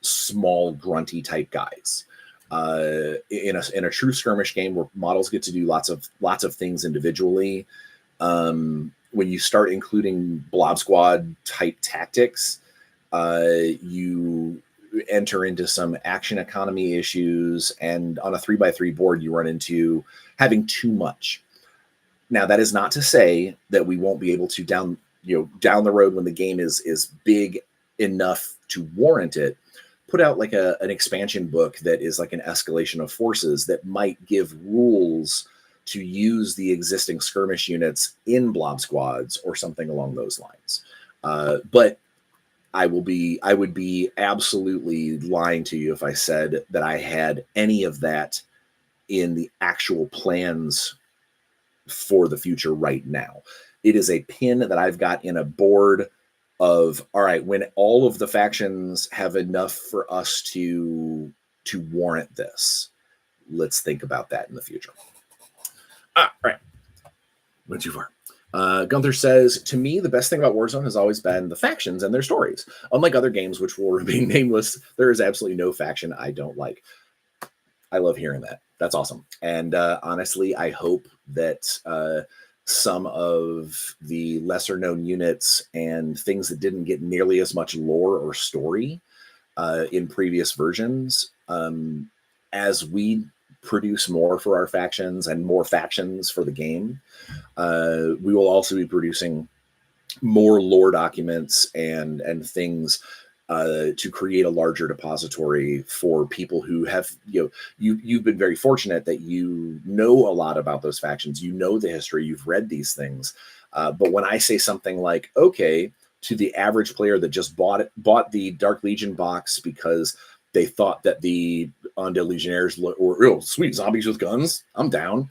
small grunty type guys. In a true skirmish game where models get to do lots of things individually, when you start including blob squad type tactics, you enter into some action economy issues, and on a 3x3 board you run into having too much. Now, that is not to say that we won't be able to down the road, when the game is big enough to warrant it, put out like an expansion book that is like an escalation of forces that might give rules to use the existing skirmish units in blob squads or something along those lines. But I would be absolutely lying to you if I said that I had any of that in the actual plans for the future right now. It is a pin that I've got in a board of, all right, when all of the factions have enough for us to warrant this, let's think about that in the future. All right. Went too far. Gunther says, to me, the best thing about Warzone has always been the factions and their stories. Unlike other games, which will remain nameless, there is absolutely no faction I don't like. I love hearing that. That's awesome. And honestly, I hope that some of the lesser known units and things that didn't get nearly as much lore or story in previous versions, as we produce more for our factions and more factions for the game, we will also be producing more lore documents and things to create a larger depository for people who have, you've been very fortunate that you know a lot about those factions, you know the history, you've read these things. But when I say something like, okay, to the average player that just bought the Dark Legion box because they thought that the Undead Legionnaires were sweet zombies with guns, I'm down.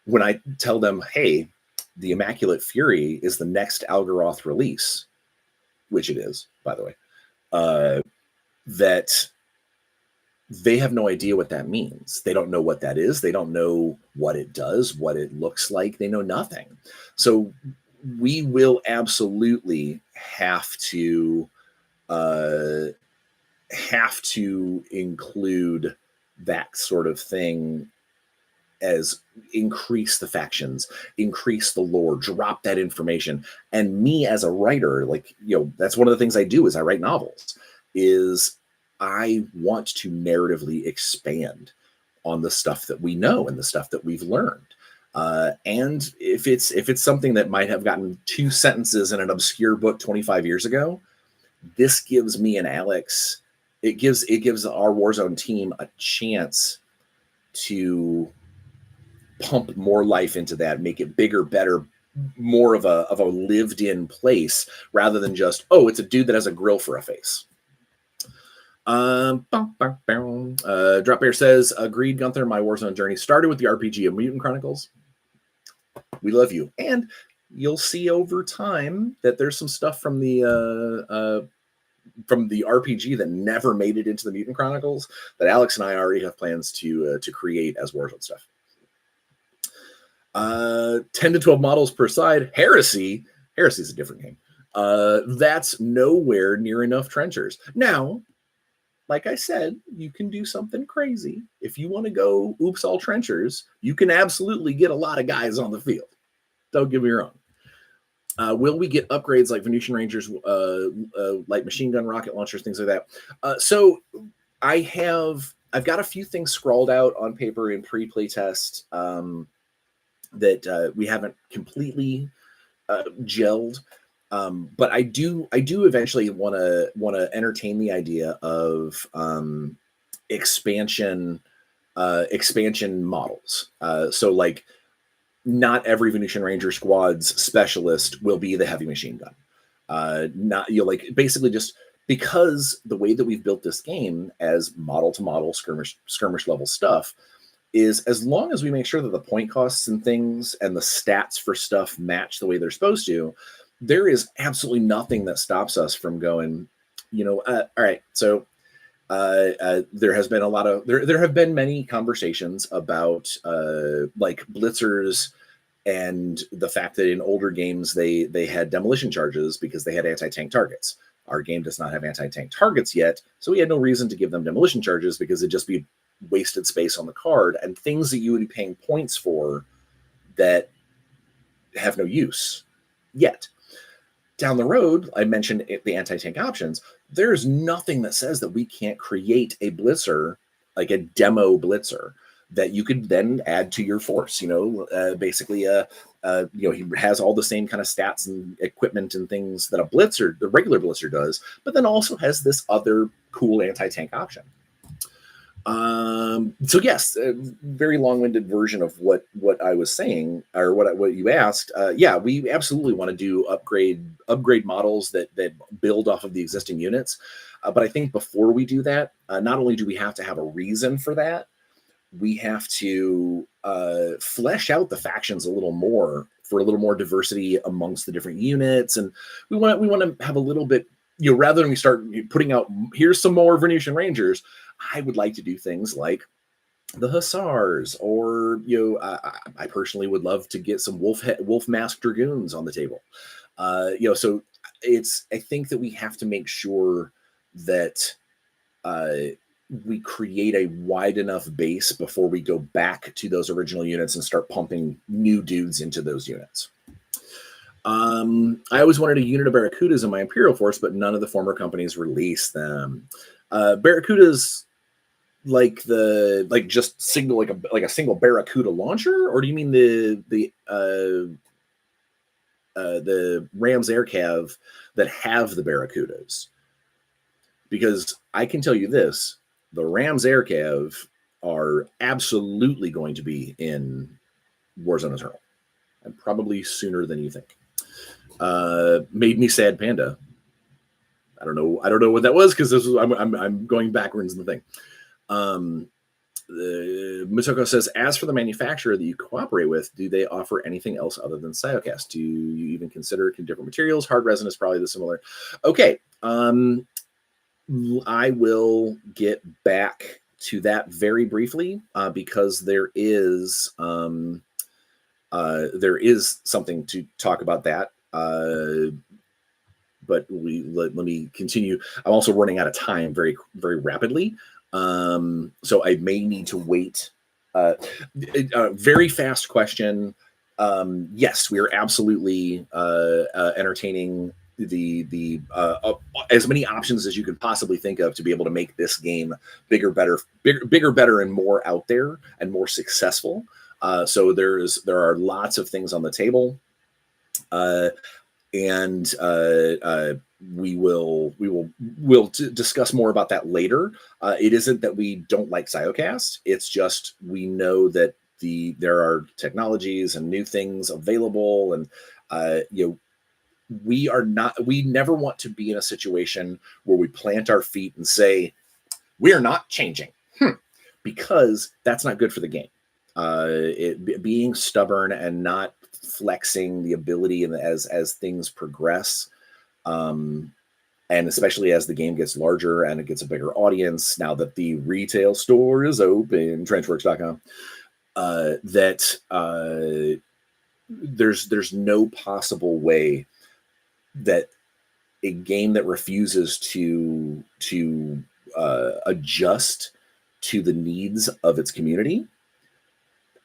When I tell them, hey, the Immaculate Fury is the next Algaroth release, which it is, by the way, that they have no idea what that means. They don't know what that is. They don't know what it does, what it looks like. They know nothing. So we will absolutely have to include that sort of thing, as increase the factions, increase the lore, drop that information. And me as a writer, that's one of the things I do is I write novels, is I want to narratively expand on the stuff that we know and the stuff that we've learned. And if it's something that might have gotten 2 sentences in an obscure book 25 years ago, this gives me and Alex, it gives our Warzone team a chance to pump more life into that, make it bigger, better, more of a lived in place, rather than just, oh, it's a dude that has a grill for a face. Drop Bear says, agreed, Gunther, my Warzone journey started with the RPG of Mutant Chronicles. We love you. And you'll see over time that there's some stuff from the RPG that never made it into the Mutant Chronicles that Alex and I already have plans to create as Warzone stuff. 10 to 12 models per side. Heresy is a different game. That's nowhere near enough trenchers. Now, like I said, you can do something crazy. If you want to go oops all trenchers, you can absolutely get a lot of guys on the field. Don't get me wrong. Will we get upgrades like Venusian Rangers, light machine gun, rocket launchers, things like that? So I've got a few things scrawled out on paper in pre-play test that we haven't completely gelled. But I do eventually want to entertain the idea of expansion models. So like, not every Venusian Ranger squad's specialist will be the heavy machine gun. Basically just because the way that we've built this game as model to model skirmish level stuff, is as long as we make sure that the point costs and things and the stats for stuff match the way they're supposed to, there is absolutely nothing that stops us from going, all right, so there has been there have been many conversations about like blitzers and the fact that in older games they had demolition charges because they had anti-tank targets. Our game does not have anti-tank targets yet, so we had no reason to give them demolition charges because it'd just be wasted space on the card and things that you would be paying points for that have no use yet. Down the road, I mentioned the anti-tank options. There's nothing that says that we can't create a blitzer, like a demo blitzer, that you could then add to your force. Basically, he has all the same kind of stats and equipment and things that the regular blitzer does, but then also has this other cool anti-tank option. So yes, a very long-winded version of what I was saying, or what you asked. Yeah, we absolutely want to do upgrade models that build off of the existing units. But I think before we do that, not only do we have to have a reason for that, we have to flesh out the factions a little more for a little more diversity amongst the different units, and we want to have a little bit. Rather than we start putting out, here's some more Venetian Rangers, I would like to do things like the Hussars, or I personally would love to get some wolf mask dragoons on the table. So I think that we have to make sure that we create a wide enough base before we go back to those original units and start pumping new dudes into those units. I always wanted a unit of Barracudas in my Imperial Force, but none of the former companies released them. Barracudas just single like a single Barracuda launcher, or do you mean the Rams Air Cav that have the Barracudas? Because I can tell you this, the Rams Air Cav are absolutely going to be in Warzone Eternal, and probably sooner than you think. Made me sad, Panda. I don't know what that was, because I'm going backwards in the thing. Mutoko says, as for the manufacturer that you cooperate with, do they offer anything else other than Cyocast? Do you even consider different materials? Hard resin is probably the similar. Okay. I will get back to that very briefly, because there is something to talk about that. But let me continue. I'm also running out of time very, very rapidly. So I may need to wait. Very fast question. Yes, we are absolutely entertaining the as many options as you can possibly think of to be able to make this game bigger, better, and more out there and more successful. So there are lots of things on the table. And we'll discuss more about that later. It isn't that we don't like Cyocast. It's just we know that there are technologies and new things available, and we never want to be in a situation where we plant our feet and say we are not changing, because that's not good for the game. Being stubborn and not flexing the ability and as things progress, and especially as the game gets larger and it gets a bigger audience, now that the retail store is open, trenchworks.com, there's no possible way that a game that refuses to adjust to the needs of its community.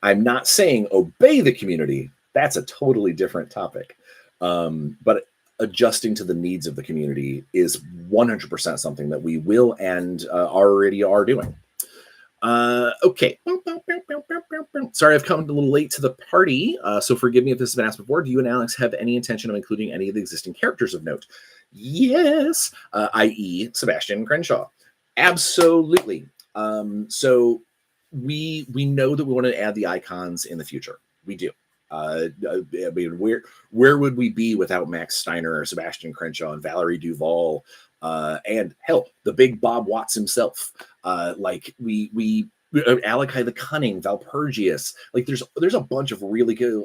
I'm not saying obey the community. That's a totally different topic. But adjusting to the needs of the community is 100% something that we will and already are doing. Okay. Sorry, I've come a little late to the party, so forgive me if this has been asked before. Do you and Alex have any intention of including any of the existing characters of note? Yes, i.e. Sebastian Crenshaw. Absolutely. So we know that we want to add the icons in the future. We do. I mean, where would we be without Max Steiner or Sebastian Crenshaw and Valerie Duvall, and hell, the big Bob Watts himself? Alakai the Cunning, Valpurgius. Like there's a bunch of really good.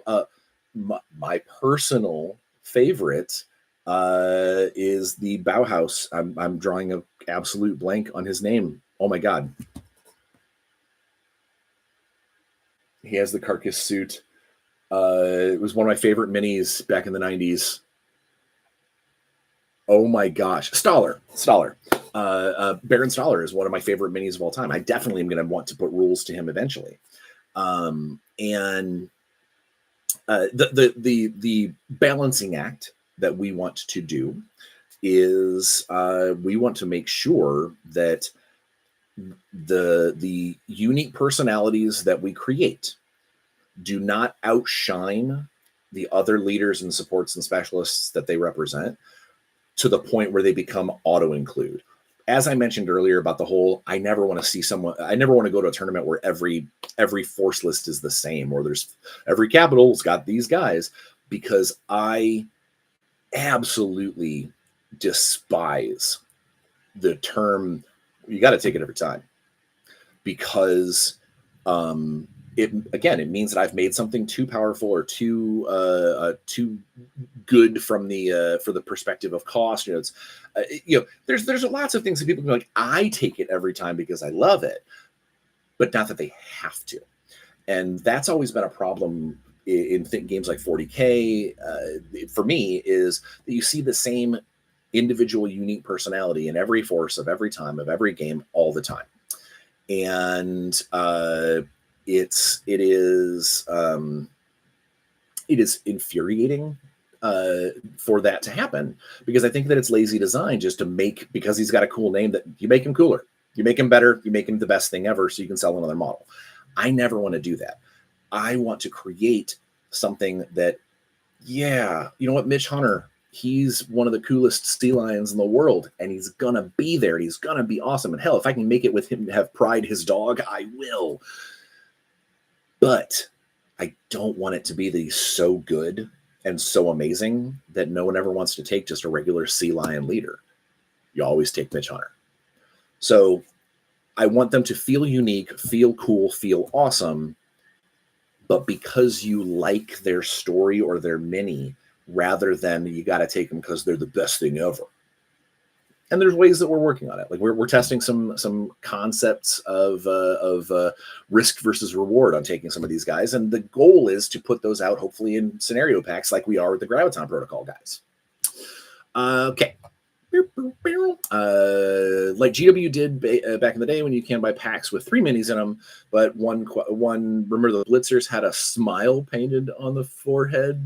My personal favorite is the Bauhaus. I'm drawing a absolute blank on his name. Oh my god, he has the carcass suit. It was one of my favorite minis back in the 90s. Oh my gosh, Staller. Baron Staller is one of my favorite minis of all time. I definitely am going to want to put rules to him eventually. And the balancing act that we want to do is we want to make sure that the unique personalities that we create do not outshine the other leaders and supports and specialists that they represent to the point where they become auto-include. As I mentioned earlier about the whole, I never want to go to a tournament where every force list is the same, or there's every capital's got these guys, because I absolutely despise the term, you got to take it every time, because it means that I've made something too powerful or too good from the for the perspective of cost. It's there's lots of things that people can be like, I take it every time because I love it, but not that they have to. And that's always been a problem in games like 40K. For me, is that you see the same individual unique personality in every force of every time of every game all the time. And it is infuriating for that to happen, because I think that it's lazy design just to make, because he's got a cool name, that you make him cooler, you make him better, you make him the best thing ever so you can sell another model. I never want to do that. I want to create something that, yeah, you know what, Mitch Hunter, he's one of the coolest sea lions in the world, and he's gonna be there, and he's gonna be awesome. And hell, if I can make it with him to have Pride his dog, I will. But I don't want it to be that he's so good and so amazing that no one ever wants to take just a regular sea lion leader. You always take Mitch Hunter. So I want them to feel unique, feel cool, feel awesome, but because you like their story or their mini, rather than you got to take them because they're the best thing ever. And there's ways that we're working on it. Like we're testing some concepts of risk versus reward on taking some of these guys, and the goal is to put those out hopefully in scenario packs like we are with the Graviton Protocol guys. Okay. Like GW did back in the day when you can buy packs with 3 minis in them, but one remember the Blitzers had a smile painted on the forehead.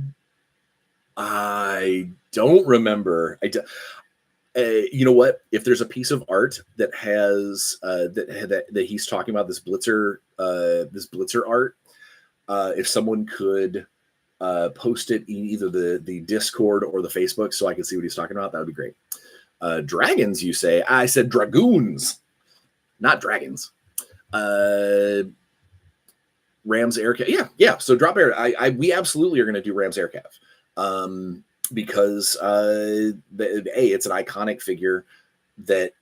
I don't remember. You know what? If there's a piece of art that has that he's talking about, this Blitzer art, if someone could post it in either the Discord or the Facebook so I can see what he's talking about, that would be great. Dragons, you say? I said dragoons, not dragons. Rams Aircav. Yeah. So drop air. We absolutely are going to do Rams Aircav. Because it's an iconic figure that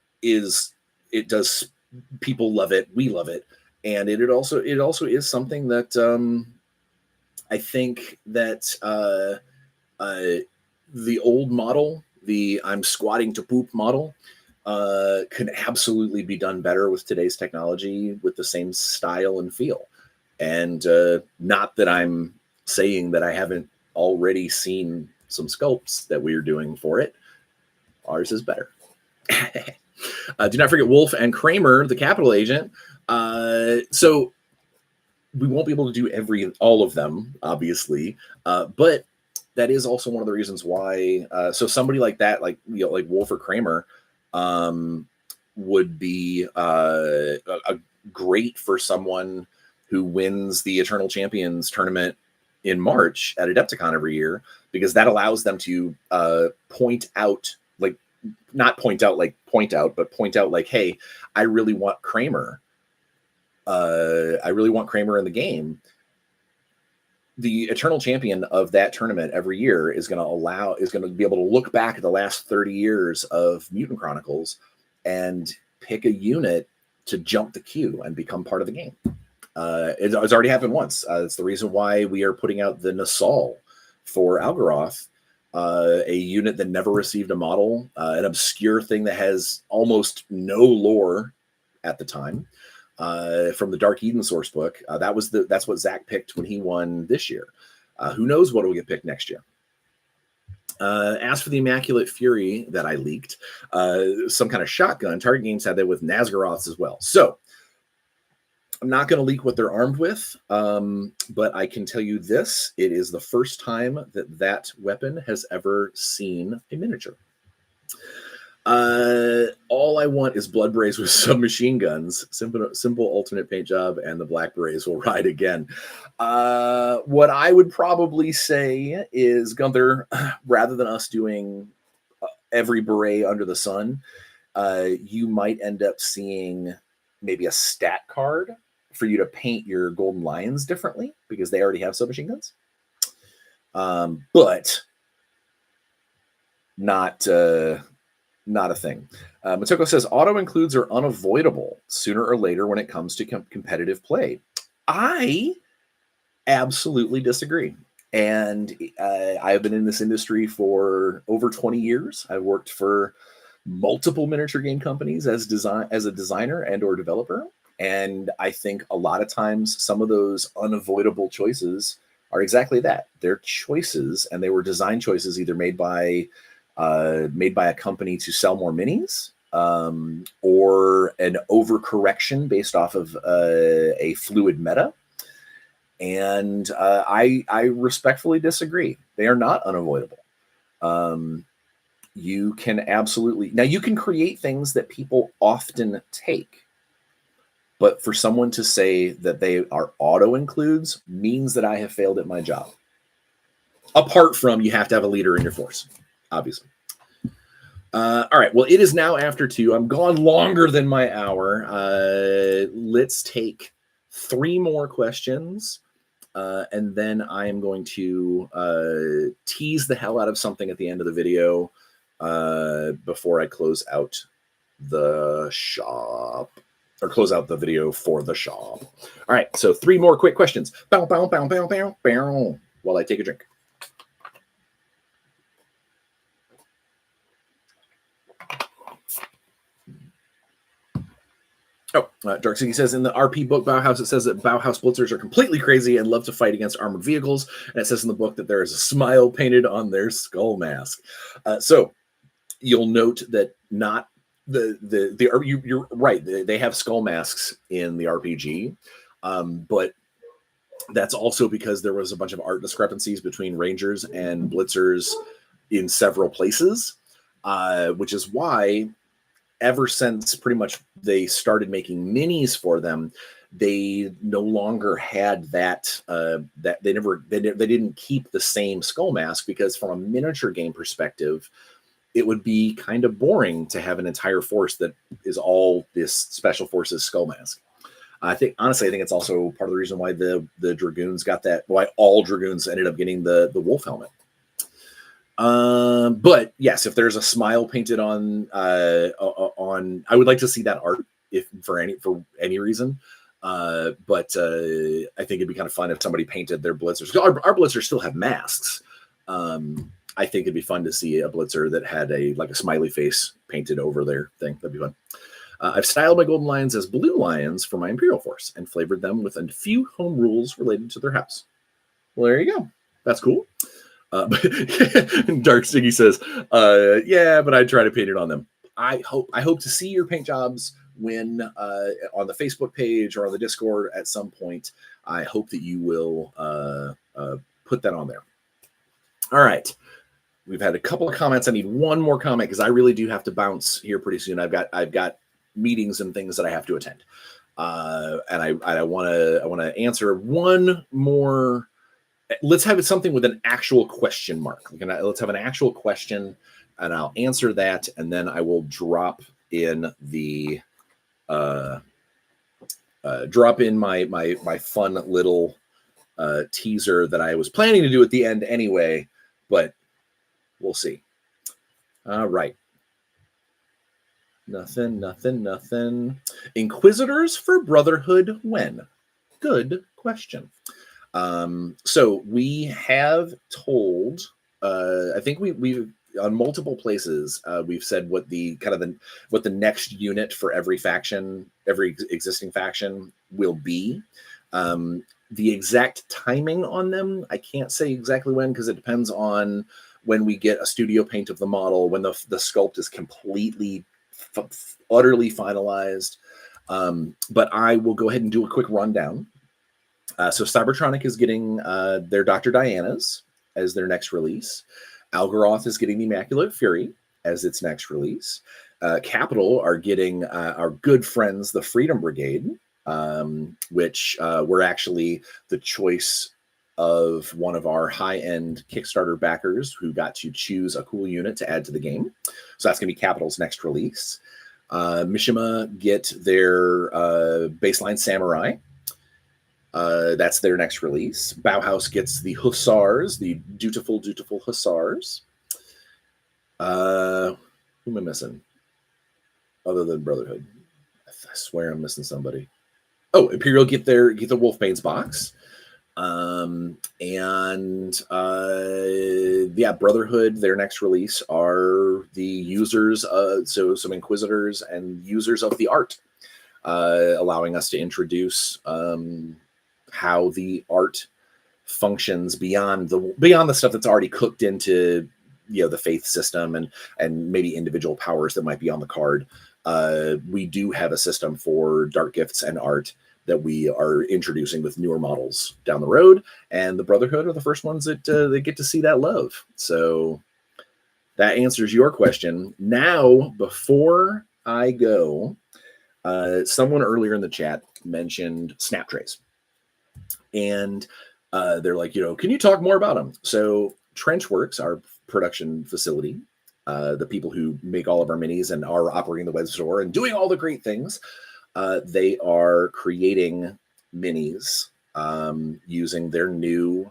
people love it, we love it, and it also is something that I think that the old model, the I'm squatting to poop model, can absolutely be done better with today's technology with the same style and feel. And not that I'm saying that I haven't already seen some sculpts that we are doing for it. Ours is better. Do not forget Wolf and Kramer, the capital agent. So we won't be able to do all of them, obviously, but that is also one of the reasons why. So somebody like that, like Wolf or Kramer, would be a great for someone who wins the Eternal Champions tournament in March at Adepticon every year, because that allows them to point out, hey, I really want Kramer. I really want Kramer in the game. The Eternal Champion of that tournament every year is going to be able to look back at the last 30 years of Mutant Chronicles and pick a unit to jump the queue and become part of the game. It's already happened once. It's the reason why we are putting out the Nasal for Algaroth, a unit that never received a model, an obscure thing that has almost no lore at the time, from the Dark Eden source book. That's what Zach picked when he won this year. Who knows what will get picked next year? As for the Immaculate Fury that I leaked, some kind of shotgun, Target Games had that with Nazgaroths as well. So I'm not going to leak what they're armed with, but I can tell you this. It is the first time that that weapon has ever seen a miniature. All I want is Blood Berets with submachine guns, simple alternate paint job, and the Black Berets will ride again. What I would probably say is, Gunther, rather than us doing every beret under the sun, you might end up seeing maybe a stat card for you to paint your Golden Lions differently because they already have submachine guns. But not a thing. Matoko says auto includes are unavoidable sooner or later when it comes to competitive play. I absolutely disagree. And I've been in this industry for over 20 years. I've worked for multiple miniature game companies as a designer and or developer. And I think a lot of times some of those unavoidable choices are exactly that. They're choices, and they were design choices either made by a company to sell more minis, or an overcorrection based off of a fluid meta. And I respectfully disagree. They are not unavoidable. You can absolutely, now you can create things that people often take, but for someone to say that they are auto includes means that I have failed at my job. Apart from you have to have a leader in your force, obviously. All right. Well, it is now after 2. I'm gone longer than my hour. Let's take 3 more questions. And then I am going to tease the hell out of something at the end of the video before I close out the shop, or close out the video for the shop. All right. So 3 more quick questions. Bow, bow, bow, bow, bow, bow, while I take a drink. Dark City says in the RP book Bauhaus, it says that Bauhaus blitzers are completely crazy and love to fight against armored vehicles. And it says in the book that there is a smile painted on their skull mask. So you'll note that not you're right. They have skull masks in the RPG, but that's also because there was a bunch of art discrepancies between Rangers and Blitzers in several places, which is why ever since pretty much they started making minis for them, they no longer had that they didn't keep the same skull mask, because from a miniature game perspective, it would be kind of boring to have an entire force that is all this special forces skull mask. I think it's also part of the reason why the Dragoons got that, why all Dragoons ended up getting the wolf helmet. But yes, if there's a smile painted on, I would like to see that art for any reason. But I think it'd be kind of fun if somebody painted their blitzers. Our blitzers still have masks. I think it'd be fun to see a blitzer that had a smiley face painted over their thing. That'd be fun. I've styled my Golden Lions as blue lions for my Imperial Force and flavored them with a few home rules related to their house. Well, there you go. That's cool. Dark Stiggy says, yeah, but I try to paint it on them. I hope to see your paint jobs when on the Facebook page or on the Discord at some point. I hope that you will put that on there. All right. We've had a couple of comments. I need one more comment because I really do have to bounce here pretty soon. I've got meetings and things that I have to attend. And I want to answer one more. Let's have it something with an actual question mark. Let's have an actual question, and I'll answer that, and then I will drop in the my fun little teaser that I was planning to do at the end anyway, but we'll see. All right. Nothing. Inquisitors for Brotherhood when? Good question. So we have told, I think we've on multiple places, we've said what the what the next unit for every faction, every existing faction will be. The exact timing on them, I can't say exactly when, because it depends on when we get a studio paint of the model, when the sculpt is completely, utterly finalized. But I will go ahead and do a quick rundown. So Cybertronic is getting their Dr. Diana's as their next release. Algaroth is getting the Immaculate Fury as its next release. Capital are getting our good friends, the Freedom Brigade, which were actually the choice of one of our high-end Kickstarter backers who got to choose a cool unit to add to the game. So that's going to be Capital's next release. Mishima get their baseline Samurai. That's their next release. Bauhaus gets the Hussars, the dutiful Hussars. Who am I missing? Other than Brotherhood. I swear I'm missing somebody. Oh, Imperial get the Wolfbane's box. Brotherhood, their next release are the users, so some Inquisitors and users of the art, allowing us to introduce how the art functions beyond the stuff that's already cooked into the faith system and maybe individual powers that might be on the card. We do have a system for dark gifts and art that we are introducing with newer models down the road, and the Brotherhood are the first ones that they get to see that love. So that answers your question. Now, before I go, someone earlier in the chat mentioned snap trays, and they're like, can you talk more about them? So Trenchworks, our production facility, the people who make all of our minis and are operating the web store and doing all the great things, they are creating minis using their new,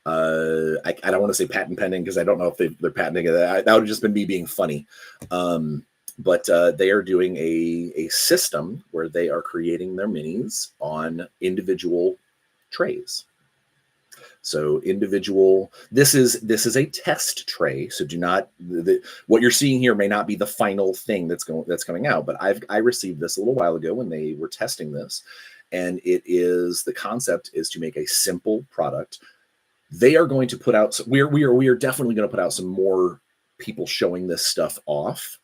I don't want to say patent pending because I don't know if they're patenting it. That would have just been me being funny. But they are doing a system where they are creating their minis on individual trays. So this is a test tray. So do not, what you're seeing here may not be the final thing that's coming out, but I received this a little while ago when they were testing this, and the concept is to make a simple product. They are going to put out, we are definitely going to put out some more people showing this stuff off,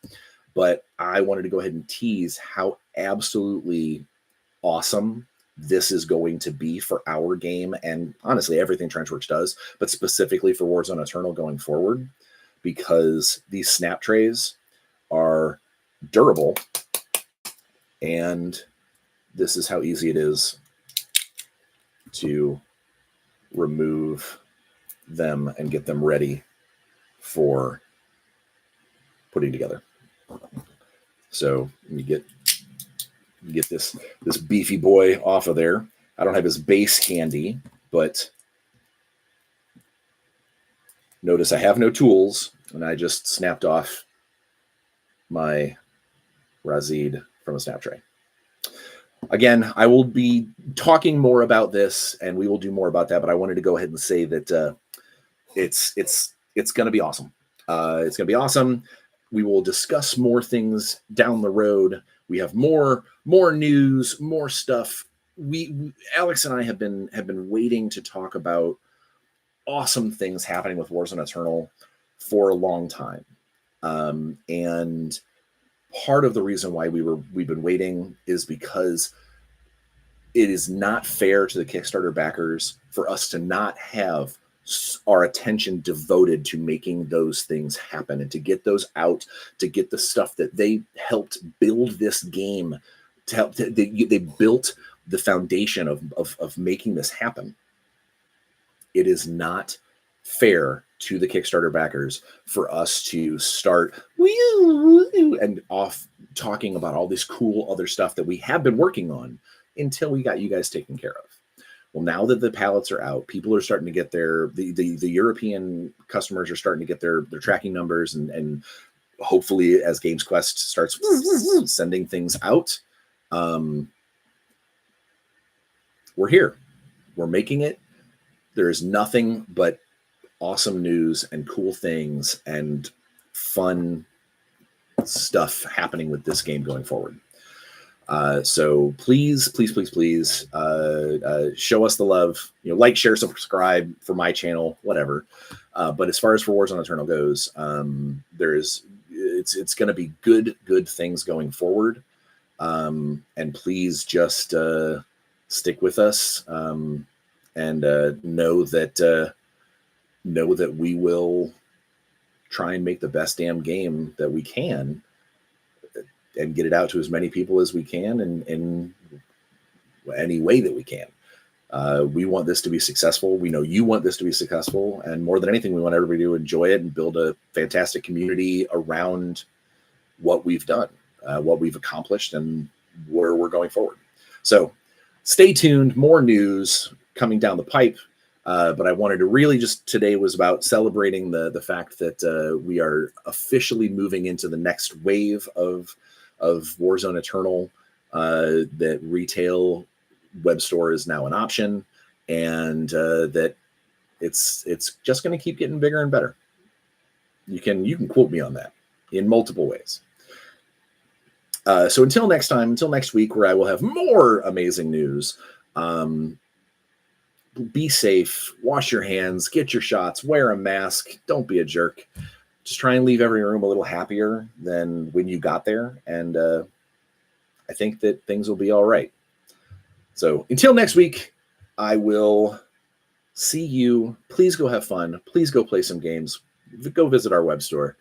but I wanted to go ahead and tease how absolutely awesome this is going to be for our game, and honestly everything Trenchworks does, but specifically for Warzone Eternal going forward, because these snap trays are durable, and this is how easy it is to remove them and get them ready for putting together. So you get this beefy boy off of there. I don't have his base handy, but notice I have no tools, and I just snapped off my Razid from a snap tray. Again, I will be talking more about this, and we will do more about that, but I wanted to go ahead and say that it's going to be awesome. It's going to be awesome. We will discuss more things down the road. We have more news, more stuff. Alex and I have been waiting to talk about awesome things happening with Warzone Eternal for a long time, and part of the reason why we've been waiting is because it is not fair to the Kickstarter backers for us to not have our attention devoted to making those things happen and to get those out, to get the stuff that they helped build this game, they built the foundation of making this happen. It is not fair to the Kickstarter backers for us to start and off talking about all this cool other stuff that we have been working on until we got you guys taken care of. Well, now that the pallets are out, people are starting to get the European customers are starting to get their tracking numbers, and hopefully as Games Quest starts sending things out, we're here. We're making it. There is nothing but awesome news and cool things and fun stuff happening with this game going forward. So please, please, please, please show us the love. Like, share, subscribe for my channel, whatever. But as far as for Warzone Eternal goes, it's going to be good things going forward. And please just stick with us, and know that we will try and make the best damn game that we can, and get it out to as many people as we can in any way that we can. We want this to be successful. We know you want this to be successful. And more than anything, we want everybody to enjoy it and build a fantastic community around what we've done, what we've accomplished, and where we're going forward. So stay tuned. More news coming down the pipe. But I wanted to really today was about celebrating the fact that we are officially moving into the next wave of Warzone Eternal, that retail web store is now an option, and that it's just going to keep getting bigger and better. You can quote me on that in multiple ways. So until next time, until next week, where I will have more amazing news. Be safe, wash your hands, get your shots, wear a mask, don't be a jerk. Just try and leave every room a little happier than when you got there. And I think that things will be all right. So until next week, I will see you. Please go have fun. Please go play some games. Go visit our web store.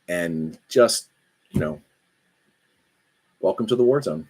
And just, welcome to the Warzone.